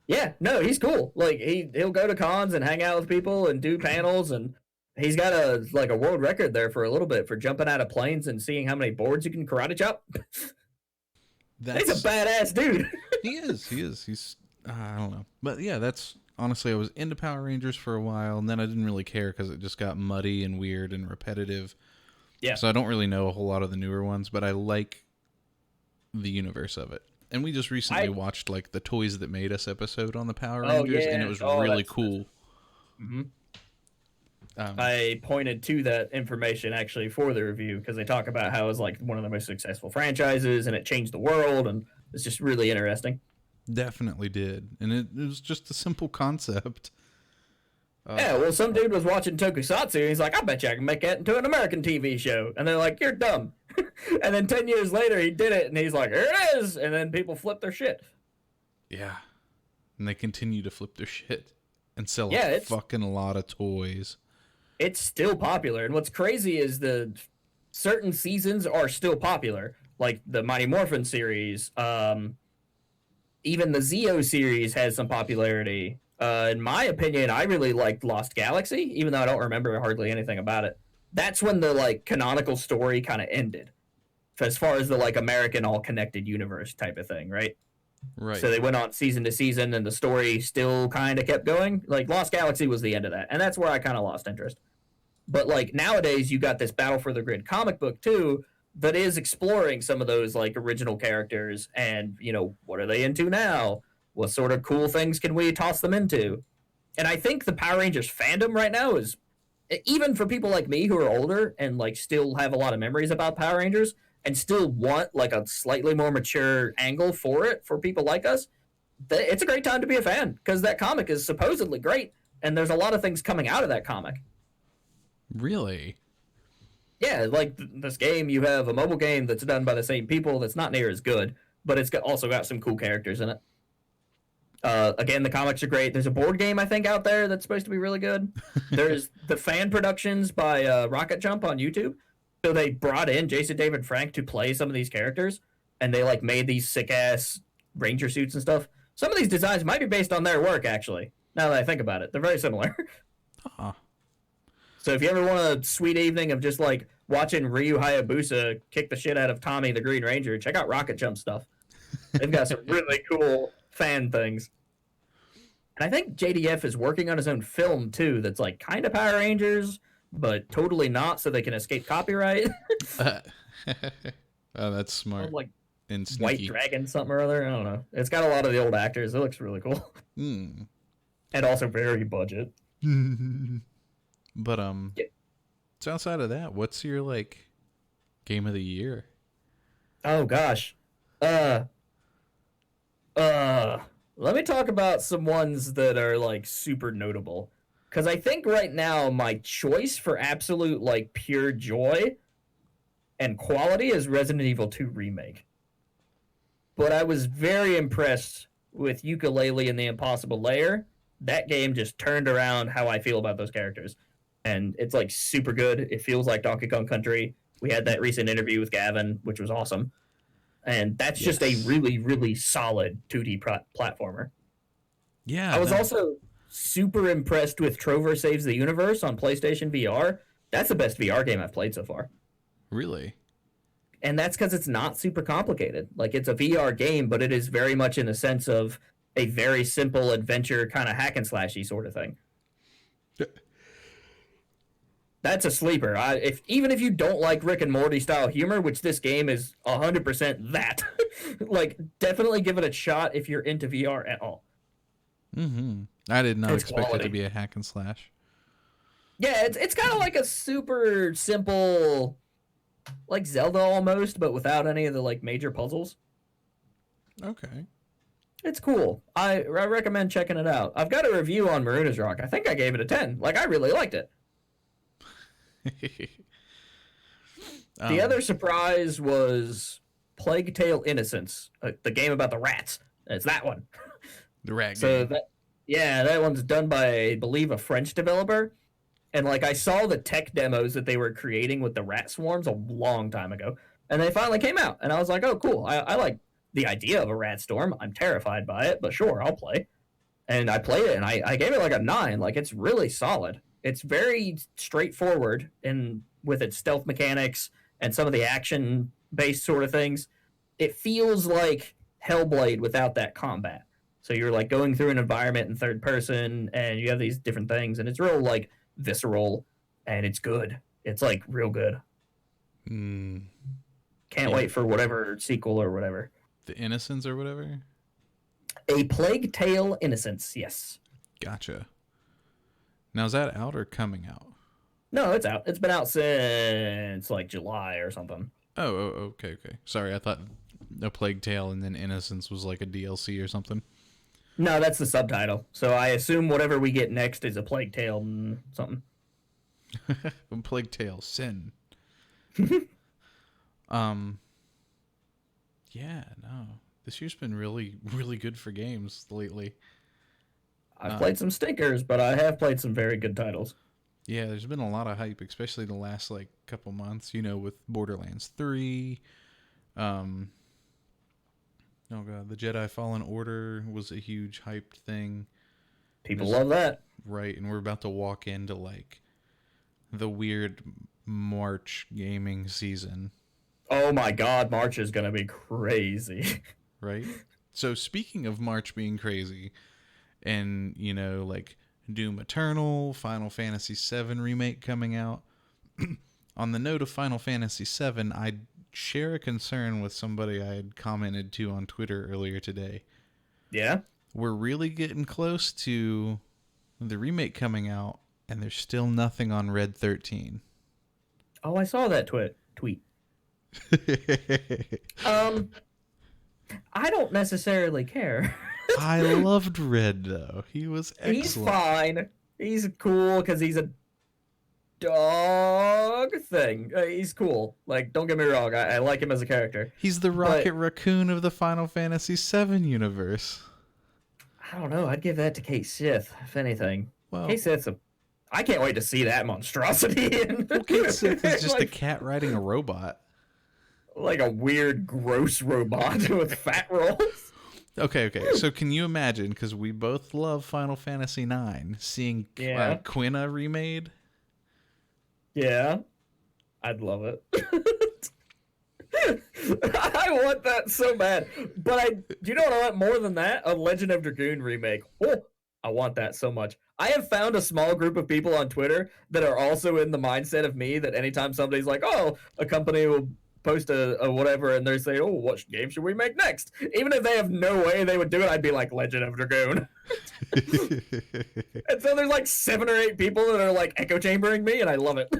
A: Yeah, no, he's cool. Like, he'll go to cons and hang out with people and do panels, and he's got a world record there for a little bit for jumping out of planes and seeing how many boards you can karate chop. He's a badass dude.
B: He is. He's I don't know. But yeah, that's honestly, I was into Power Rangers for a while, and then I didn't really care because it just got muddy and weird and repetitive.
A: Yeah.
B: So I don't really know a whole lot of the newer ones, but I like the universe of it. And we just recently watched like the Toys That Made Us episode on the Power Rangers, and it was really cool.
A: Mm-hmm. I pointed to that information actually for the review, because they talk about how it was like one of the most successful franchises and it changed the world, and it's just really interesting.
B: Definitely did. And it was just a simple concept.
A: Yeah, well, some dude was watching Tokusatsu, and he's like, I bet you I can make that into an American TV show. And they're like, you're dumb. And then 10 years later, he did it, and he's like, here it is. And then people flip their shit.
B: Yeah. And they continue to flip their shit and sell
A: it's
B: fucking a lot of toys.
A: It's still popular. And what's crazy is the certain seasons are still popular. Like the Mighty Morphin series. Even the Zeo series has some popularity. In my opinion, I really liked Lost Galaxy, even though I don't remember hardly anything about it. That's when the like canonical story kind of ended, as far as the like American all connected universe type of thing, right?
B: Right.
A: So they went on season to season, and the story still kind of kept going. Like Lost Galaxy was the end of that, and that's where I kind of lost interest. But like nowadays, you got this Battle for the Grid comic book too that is exploring some of those like original characters, and you know, what are they into now? What sort of cool things can we toss them into? And I think the Power Rangers fandom right now is, even for people like me who are older and like still have a lot of memories about Power Rangers and still want like a slightly more mature angle for it for people like us, it's a great time to be a fan, because that comic is supposedly great, and there's a lot of things coming out of that comic.
B: Really?
A: Yeah, like this game, you have a mobile game that's done by the same people that's not near as good, but it's also got some cool characters in it. Again, the comics are great. There's a board game, I think, out there that's supposed to be really good. There's the fan productions by Rocket Jump on YouTube. So they brought in Jason David Frank to play some of these characters, and they like made these sick-ass ranger suits and stuff. Some of these designs might be based on their work, actually, now that I think about it. They're very similar.
B: Huh.
A: So if you ever want a sweet evening of just like watching Ryu Hayabusa kick the shit out of Tommy the Green Ranger, check out Rocket Jump stuff. They've got some really cool fan things. And I think JDF is working on his own film too that's like kind of Power Rangers, but totally not, so they can escape copyright.
B: Oh, that's smart.
A: Like
B: and sneaky.
A: White Dragon something or other. I don't know. It's got a lot of the old actors. It looks really cool.
B: Mm.
A: And also very budget.
B: But
A: Yeah.
B: so outside of that, what's your like game of the year?
A: Oh gosh. Let me talk about some ones that are like super notable. Cause I think right now my choice for absolute like pure joy and quality is Resident Evil 2 Remake. But I was very impressed with Yooka-Laylee and the Impossible Lair. That game just turned around how I feel about those characters. And it's like super good. It feels like Donkey Kong Country. We had that recent interview with Gavin, which was awesome. and that's just a
B: Yes.
A: really, really solid 2D platformer.
B: Yeah.
A: I was
B: No,
A: also super impressed with Trover Saves the Universe on PlayStation VR. That's the best VR game I've played so far.
B: really.
A: And that's because it's not super complicated. Like, it's a VR game, but it is very much in the sense of a very simple adventure kind of hack and slashy sort of thing. That's a sleeper. Even if you don't like Rick and Morty style humor, which this game is 100% that, like, definitely give it a shot if you're into VR at all.
B: Mm-hmm. I did not
A: It's
B: expect it
A: quality.
B: to be a hack and slash.
A: Yeah, it's kind of like a super simple, like Zelda almost, but without any of the like major puzzles.
B: Okay.
A: It's cool. I recommend checking it out. I've got a review on Maruna's Rock. I think I gave it a 10. Like, I really liked it. The other surprise was Plague Tale Innocence, the game about the rats. It's that one.
B: the rat
A: So
B: game.
A: that one's done by, I believe, a French developer. And like, I saw the tech demos that they were creating with the rat swarms a long time ago, and they finally came out. And I was like, oh, cool. I like the idea of a rat storm. I'm terrified by it, but sure, I'll play. And I played it, and I gave it like a 9. Like, it's really solid. It's very straightforward and with its stealth mechanics and some of the action based sort of things. It feels like Hellblade without that combat. So you're like going through an environment in third person, and you have these different things, and it's real like visceral, and it's good. It's like real good.
B: Mm,
A: Can't
B: Yeah.
A: wait for whatever sequel or whatever.
B: the Innocents or whatever.
A: A Plague Tale Innocence, yes.
B: Gotcha. Now is that out or coming out?
A: No, it's out. It's been out since like July or something.
B: Okay. Sorry, I thought A Plague Tale and then Innocence was like a DLC or something.
A: No, that's the subtitle. So I assume whatever we get next is a Plague Tale something.
B: A Plague Tale Sin. Yeah, no. This year's been really, really good for games lately.
A: I've played some stinkers, but I have played some very good titles.
B: Yeah, there's been a lot of hype, especially the last like couple months, with Borderlands 3. Oh god, the Jedi Fallen Order was a huge hyped thing.
A: People
B: There's-
A: love that.
B: Right, and we're about to walk into like the weird March gaming season,
A: Oh my god, March is going to be crazy.
B: right? So speaking of March being crazy and, like Doom Eternal, Final Fantasy VII remake coming out. On the note of Final Fantasy VII, I share a concern with somebody I had commented to on Twitter earlier today.
A: Yeah?
B: We're really getting close to the remake coming out, and there's still nothing on Red 13.
A: Oh, I saw that tweet. I don't necessarily care.
B: I loved Red, though. He was excellent.
A: He's fine. He's cool because he's a dog thing. He's cool. Like, don't get me wrong. I like him as a character.
B: He's the Rocket Raccoon of the Final Fantasy VII universe.
A: I don't know. I'd give that to Kate Sith, if anything.
B: Well,
A: Kate Sith's I can't wait to see that monstrosity.
B: Kate Sith is just a
A: like,
B: cat riding a robot.
A: like a weird, gross robot with fat rolls.
B: Okay. So can you imagine, because we both love Final Fantasy IX, seeing Quina remade?
A: Yeah. I'd love it. I want that so bad. But do you know what I want more than that? A Legend of Dragoon remake. Oh, I want that so much. I have found a small group of people on Twitter that are also in the mindset of me that anytime somebody's like, oh, a company will post a whatever and they say, oh, what game should we make next? Even if they have no way they would do it, I'd be like, Legend of Dragoon. And so there's like 7 or 8 people that are like echo chambering me, and I love it.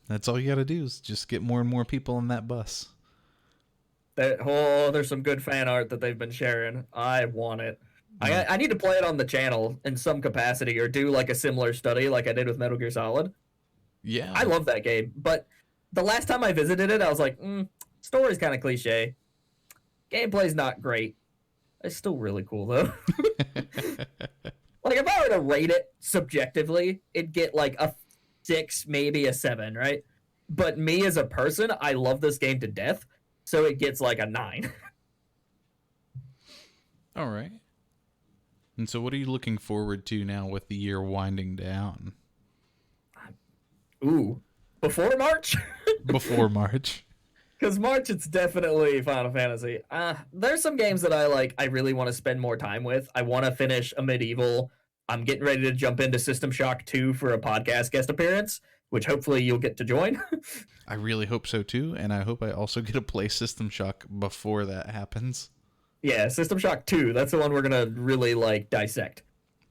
B: That's all you got to do is just get more and more people on that bus.
A: There's some good fan art that they've been sharing. I want it. I need to play it on the channel in some capacity or do like a similar study like I did with Metal Gear Solid.
B: Yeah.
A: I love that game, but the last time I visited it, I was like, story's kind of cliche. Gameplay's not great. It's still really cool, though. Like, if I were to rate it subjectively, it'd get like a 6, maybe a 7, right? But me as a person, I love this game to death, so it gets like a 9.
B: All right. And so, what are you looking forward to now with the year winding down?
A: Ooh, before March?
B: Before March.
A: Because March, it's definitely Final Fantasy. There's some games that I really want to spend more time with. I want to finish a Medieval. I'm getting ready to jump into System Shock 2 for a podcast guest appearance, which hopefully you'll get to join.
B: I really hope so too, and I hope I also get to play System Shock before that happens.
A: Yeah, System Shock 2. That's the one we're gonna really like dissect.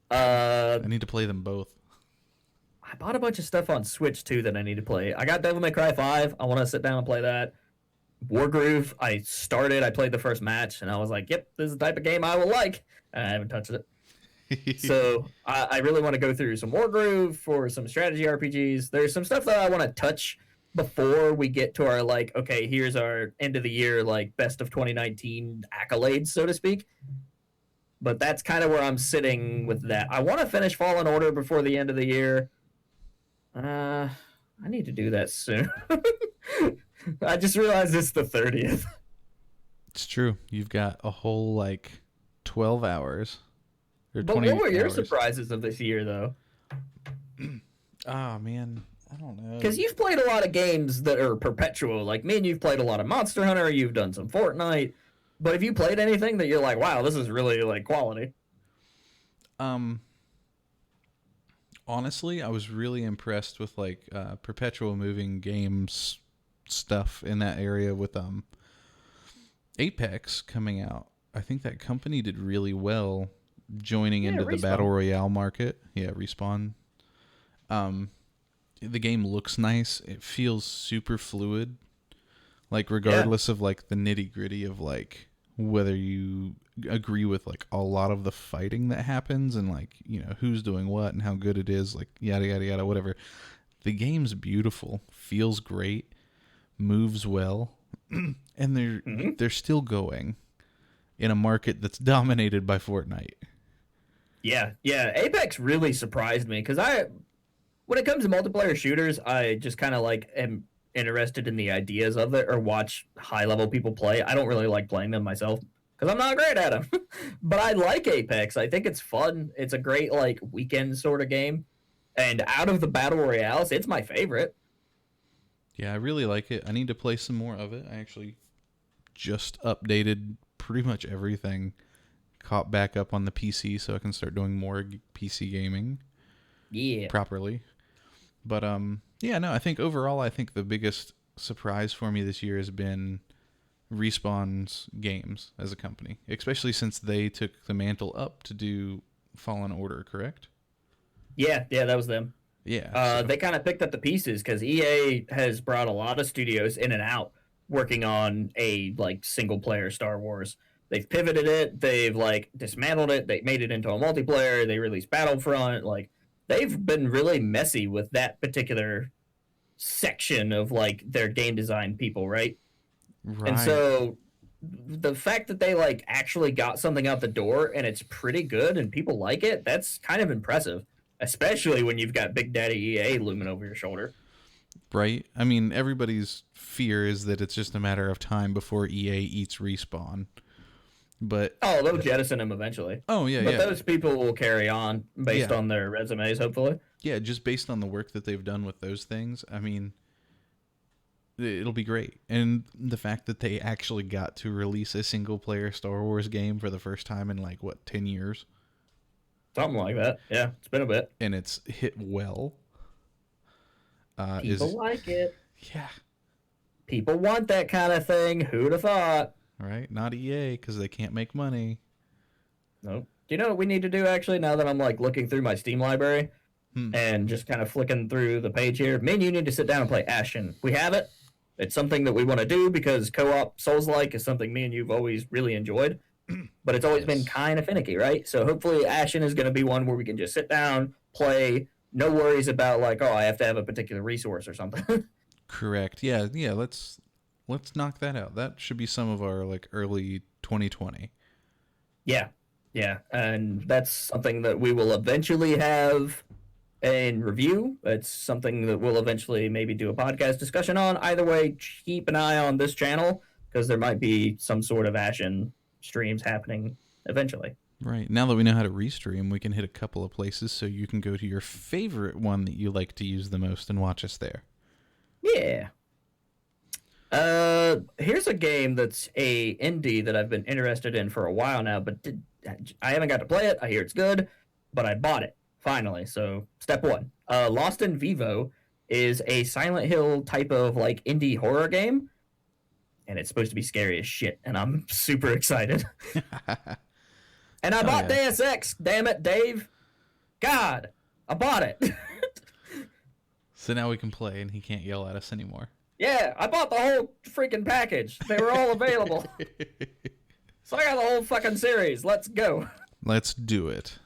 B: I need to play them both.
A: I bought a bunch of stuff on Switch too that I need to play. I got Devil May Cry 5. I want to sit down and play that. Wargroove, I played the first match, and I was like, yep, this is the type of game I will like. And I haven't touched it. So I really want to go through some Wargroove for some strategy RPGs. There's some stuff that I want to touch before we get to our, like, okay, here's our end of the year, like, best of 2019 accolades, so to speak. But that's kind of where I'm sitting with that. I want to finish Fallen Order before the end of the year. I need to do that soon. I just realized it's the 30th.
B: It's true. You've got a whole, like, 12 hours. Or
A: But
B: 20
A: what were your
B: hours.
A: surprises of this year, though?
B: Oh, man. I don't know.
A: Because you've played a lot of games that are perpetual. Like me and you've played a lot of Monster Hunter. You've done some Fortnite. But have you played anything that you're like, wow, this is really like quality?
B: Honestly, I was really impressed with like perpetual moving games stuff in that area with Apex coming out. I think that company did really well joining into the
A: Respawn.
B: battle royale market. Yeah, Respawn. The game looks nice. It feels super fluid. Like regardless of like the nitty-gritty of like whether you agree with like a lot of the fighting that happens and like, you know, who's doing what and how good it is, like yada yada yada whatever. The game's beautiful, feels great, moves well, and they're still going in a market that's dominated by Fortnite.
A: Yeah. Apex really surprised me because when it comes to multiplayer shooters, I just kind of like am interested in the ideas of it or watch high level people play. I don't really like playing them myself because I'm not great at them. But I like Apex. I think it's fun. It's a great like weekend sort of game. And out of the battle royales, it's my favorite.
B: Yeah, I really like it. I need to play some more of it. I actually just updated pretty much everything, caught back up on the PC so I can start doing more PC gaming properly. But yeah, no, I think overall, I think the biggest surprise for me this year has been Respawn's games as a company, especially since they took the mantle up to do Fallen Order, correct?
A: Yeah, that was them.
B: Yeah.
A: They kind of picked up the pieces because EA has brought a lot of studios in and out working on a like single player Star Wars. They've pivoted it, they've like dismantled it, they made it into a multiplayer, they released Battlefront, like they've been really messy with that particular section of like their game design people, right?
B: Right.
A: And so the fact that they like actually got something out the door and it's pretty good and people like it, that's kind of impressive, especially when you've got Big Daddy EA looming over your shoulder.
B: Right? I mean, everybody's fear is that it's just a matter of time before EA eats Respawn. But
A: they'll jettison him eventually.
B: Oh, yeah,
A: but
B: yeah.
A: those people will carry on based on their resumes, hopefully.
B: Yeah, just based on the work that they've done with those things, I mean, it'll be great. And the fact that they actually got to release a single-player Star Wars game for the first time in, like, 10 years?
A: Something like that. Yeah, it's been a bit.
B: And it's hit well.
A: People like it.
B: Yeah.
A: People want that kind of thing. Who'd have thought?
B: Right? Not EA, because they can't make money.
A: Nope. Do you know what we need to do, actually, now that I'm, like, looking through my Steam library and just kind of flicking through the page here? Me and you need to sit down and play Ashen. We have it. It's something that we want to do because co-op Souls-like is something me and you've always really enjoyed. But it's always been kind of finicky, right? So hopefully Ashen is going to be one where we can just sit down, play, no worries about, like, oh, I have to have a particular resource or something.
B: Correct. Yeah, let's knock that out. That should be some of our like early 2020.
A: Yeah, and that's something that we will eventually have and review. It's something that we'll eventually maybe do a podcast discussion on. Either way, keep an eye on this channel because there might be some sort of Ashen streams happening eventually.
B: Right. Now that we know how to restream, we can hit a couple of places so you can go to your favorite one that you like to use the most and watch us there.
A: Yeah. Here's a game that's a indie that I've been interested in for a while now, but I haven't got to play it. I hear it's good, but I bought it finally. So step one, Lost in Vivo is a Silent Hill type of like indie horror game, and it's supposed to be scary as shit, and I'm super excited. And I bought Deus Ex. Damn it, Dave. God, I bought it.
B: So now we can play, and he can't yell at us anymore.
A: Yeah, I bought the whole freaking package. They were all available. So I got the whole fucking series. Let's go.
B: Let's do it.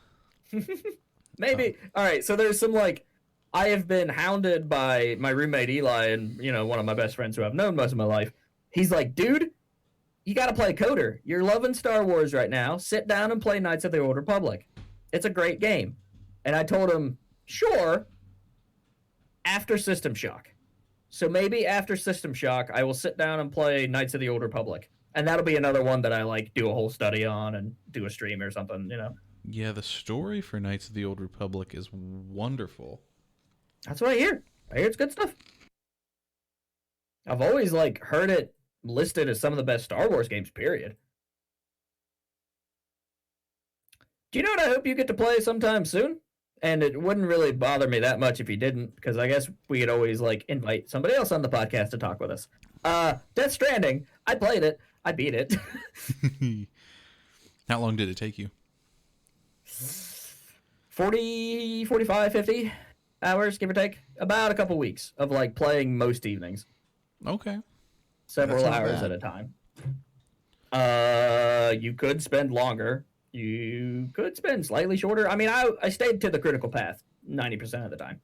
A: Maybe. All right, so there's some, like, I have been hounded by my roommate Eli and, you know, one of my best friends who I've known most of my life. He's like, dude, you got to play Coder. You're loving Star Wars right now. Sit down and play Knights of the Old Republic. It's a great game. And I told him, sure, after System Shock. So maybe after System Shock, I will sit down and play Knights of the Old Republic. And that'll be another one that I, like, do a whole study on and do a stream or something, you know?
B: Yeah, the story for Knights of the Old Republic is wonderful.
A: That's what I hear. I hear it's good stuff. I've always, like, heard it listed as some of the best Star Wars games, period. Do you know what I hope you get to play sometime soon? And it wouldn't really bother me that much if you didn't, because I guess we could always, like, invite somebody else on the podcast to talk with us. Death Stranding. I played it. I beat it.
B: How long did it take you?
A: 40, 45, 50 hours, give or take. About a couple weeks of, like, playing most evenings.
B: Okay.
A: Several
B: That's not
A: hours
B: bad.
A: at a time. You could spend longer. You could spend slightly shorter. I mean, I stayed to the critical path 90% of the time.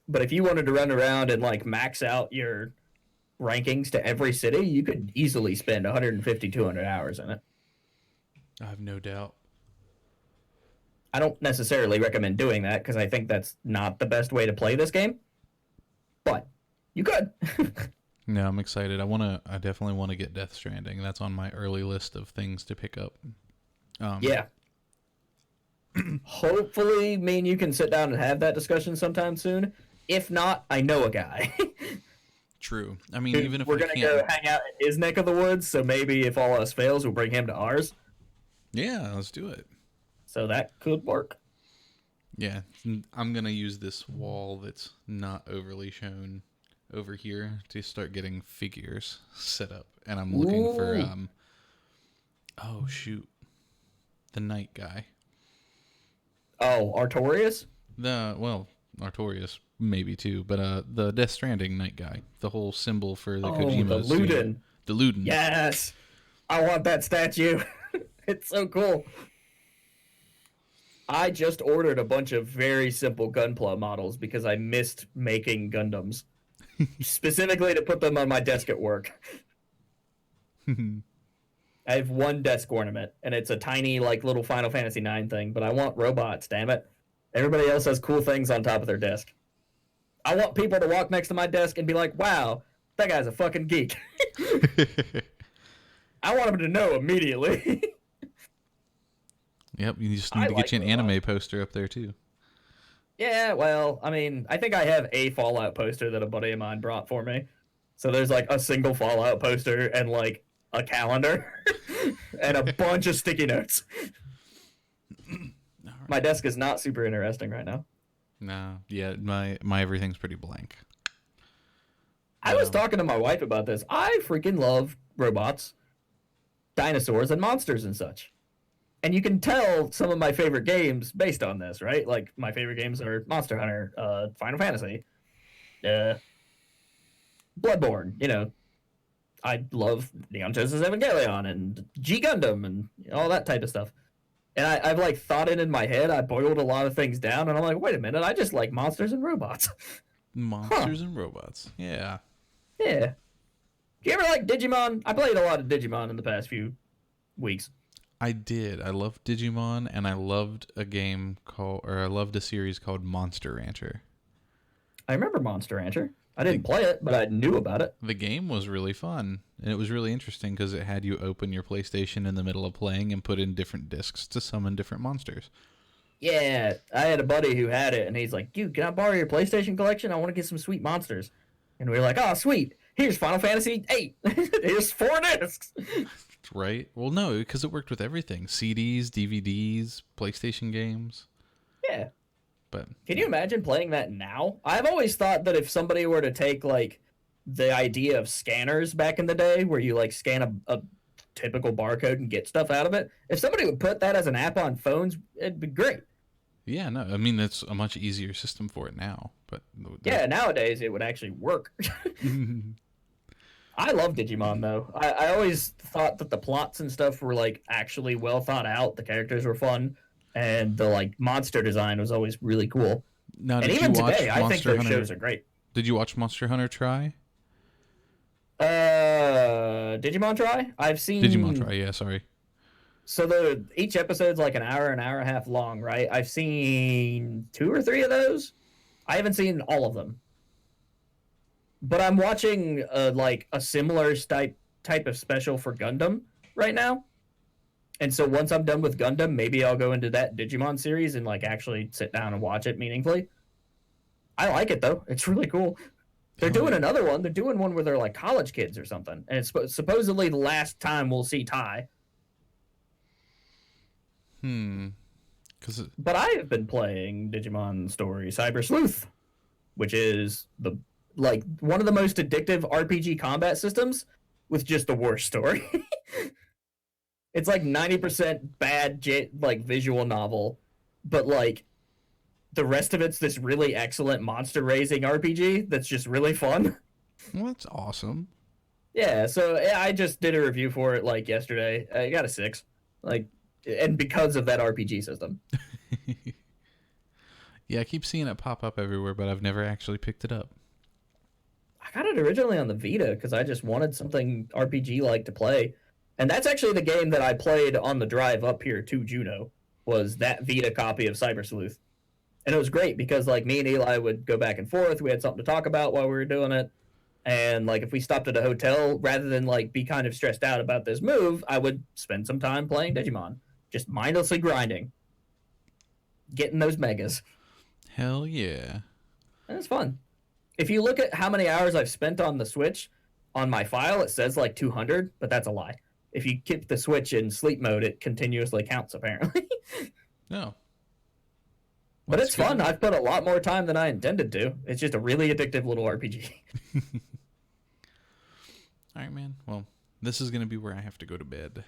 A: But if you wanted to run around and, like, max out your rankings to every city, you could easily spend 150, 200 hours in it.
B: I have no doubt.
A: I don't necessarily recommend doing that because I think that's not the best way to play this game. But you could.
B: No, I'm excited. I definitely want to get Death Stranding. That's on my early list of things to pick up.
A: Yeah. Hopefully, me and you can sit down and have that discussion sometime soon. If not, I know a guy.
B: True. I mean, even if
A: we're
B: we
A: gonna
B: can't...
A: go hang out in his neck of the woods, so maybe if all else fails, we'll bring him to ours.
B: Yeah, let's do it.
A: So that could work.
B: Yeah, I'm going to use this wall that's not overly shown over here to start getting figures set up. And I'm looking for, oh, shoot. The knight guy.
A: Oh, Artorias?
B: Artorias maybe too, but the Death Stranding knight guy. The whole symbol for the
A: Oh,
B: Kojima
A: the
B: studio.
A: Luden.
B: The Luden.
A: Yes! I want that statue. It's so cool. I just ordered a bunch of very simple Gunpla models because I missed making Gundams. Specifically to put them on my desk at work. I have one desk ornament, and it's a tiny, like, little Final Fantasy IX thing, but I want robots, damn it. Everybody else has cool things on top of their desk. I want people to walk next to my desk and be like, wow, that guy's a fucking geek. I want them to know immediately.
B: Yep, you just need to get you an anime poster up there too.
A: Yeah, well, I mean, I think I have a Fallout poster that a buddy of mine brought for me. So there's, like, a single Fallout poster and, like, a calendar and a bunch of sticky notes. My desk is not super interesting right now.
B: No, yeah, my everything's pretty blank.
A: I was talking to my wife about this. I freaking love robots, dinosaurs, and monsters and such. And you can tell some of my favorite games based on this, right? Like, my favorite games are Monster Hunter, Final Fantasy, Bloodborne, you know. I love Neon Genesis Evangelion and G Gundam and all that type of stuff. And I've, like, thought it in my head. I boiled a lot of things down, and I'm like, wait a minute, I just like monsters and robots.
B: Monsters and robots, yeah.
A: Yeah. Do you ever like Digimon? I played a lot of Digimon in the past few weeks.
B: I did. I loved Digimon, and I loved I loved a series called Monster Rancher.
A: I remember Monster Rancher. I
B: The,
A: didn't play it, but I knew about it.
B: the game was really fun, and it was really interesting because it had you open your PlayStation in the middle of playing and put in different discs to summon different monsters.
A: Yeah, I had a buddy who had it, and he's like, "Dude, can I borrow your PlayStation collection? I want to get some sweet monsters." And we were like, "Oh, sweet! Here's Final Fantasy VIII. Here's 4 discs."
B: Right? Well, no, because it worked with everything: CDs, DVDs, PlayStation games.
A: Yeah.
B: But
A: Can you imagine playing that now? I've always thought that if somebody were to take like the idea of scanners back in the day, where you like scan a typical barcode and get stuff out of it, if somebody would put that as an app on phones, it'd be great.
B: yeah, no, I mean it's a much easier system for it now. But
A: Yeah, nowadays it would actually work. I love Digimon though. I always thought that the plots and stuff were like actually well thought out. The characters were fun, and the like monster design was always really cool.
B: Now,
A: And
B: did
A: even
B: you watch
A: today, I think
B: Monster
A: those
B: Hunter?
A: shows are great.
B: Did you watch Monster Hunter Try?
A: Digimon Try? I've seen
B: Digimon Try, yeah, sorry.
A: So each episode's like an hour and a half long, right? I've seen 2 or 3 of those. I haven't seen all of them, but I'm watching like a similar type of special for Gundam right now. And so once I'm done with Gundam, maybe I'll go into that Digimon series and like actually sit down and watch it meaningfully. I like it though; it's really cool. They're doing another one. They're doing one where they're like college kids or something, and it's supposedly the last time we'll see Tai. But I have been playing Digimon Story Cyber Sleuth, which is the like one of the most addictive RPG combat systems with just the worst story. It's like 90% bad like visual novel, but like the rest of it's this really excellent monster raising RPG that's just really fun.
B: Well, that's awesome.
A: Yeah, so I just did a review for it like yesterday. I got a 6. Like, and because of that RPG system.
B: Yeah, I keep seeing it pop up everywhere, but I've never actually picked it up.
A: I got it originally on the Vita because I just wanted something RPG like to play. And that's actually the game that I played on the drive up here to Juneau, was that Vita copy of Cyber Sleuth. And it was great because like me and Eli would go back and forth. We had something to talk about while we were doing it. And like if we stopped at a hotel, rather than like be kind of stressed out about this move, I would spend some time playing Digimon, just mindlessly grinding, getting those megas.
B: Hell yeah.
A: And it's fun. If you look at how many hours I've spent on the Switch, on my file it says like 200, but that's a lie. If you keep the Switch in sleep mode, it continuously counts apparently.
B: No.
A: But
B: Well,
A: it's fun. I've put a lot more time than I intended to. It's just a really addictive little RPG.
B: All right, man. Well, this is going to be where I have to go to bed.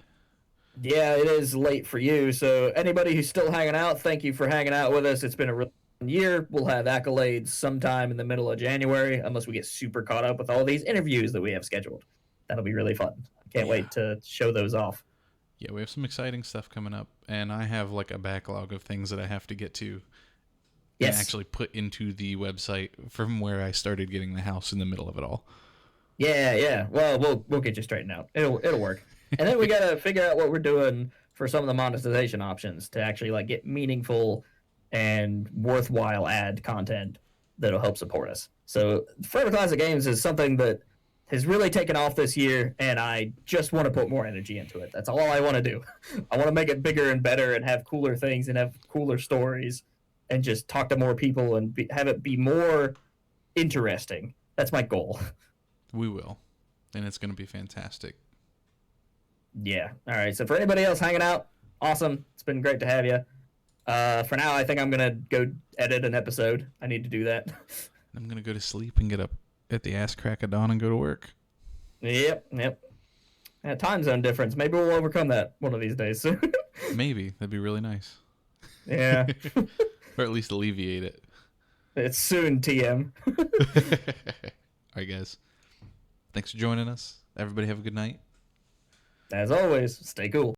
A: Yeah, it is late for you. So anybody who's still hanging out, thank you for hanging out with us. It's been a really fun year. We'll have accolades sometime in the middle of January, unless we get super caught up with all these interviews that we have scheduled. That'll be really fun. Can't wait to show those off.
B: Yeah, we have some exciting stuff coming up, and I have like a backlog of things that I have to get to and actually put into the website from where I started getting the house in the middle of it all.
A: Yeah. Well, we'll get you straightened out. It'll work. And then we gotta figure out what we're doing for some of the monetization options to actually like get meaningful and worthwhile ad content that'll help support us. So Forever Classic Games is something that has really taken off this year, and I just want to put more energy into it. That's all I want to do. I want to make it bigger and better and have cooler things and have cooler stories and just talk to more people and have it be more interesting. That's my goal.
B: We will, and it's going to be fantastic.
A: Yeah. All right. So for anybody else hanging out, awesome. It's been great to have you. For now, I think I'm going to go edit an episode. I need to do that.
B: I'm going to go to sleep and get up at the ass crack of dawn and go to work.
A: Yep. Yeah, time zone difference. Maybe we'll overcome that one of these days.
B: Maybe. That'd be really nice.
A: Yeah.
B: Or at least alleviate it.
A: It's soon, TM.
B: All right, guys. Thanks for joining us. Everybody have a good night.
A: As always, stay cool.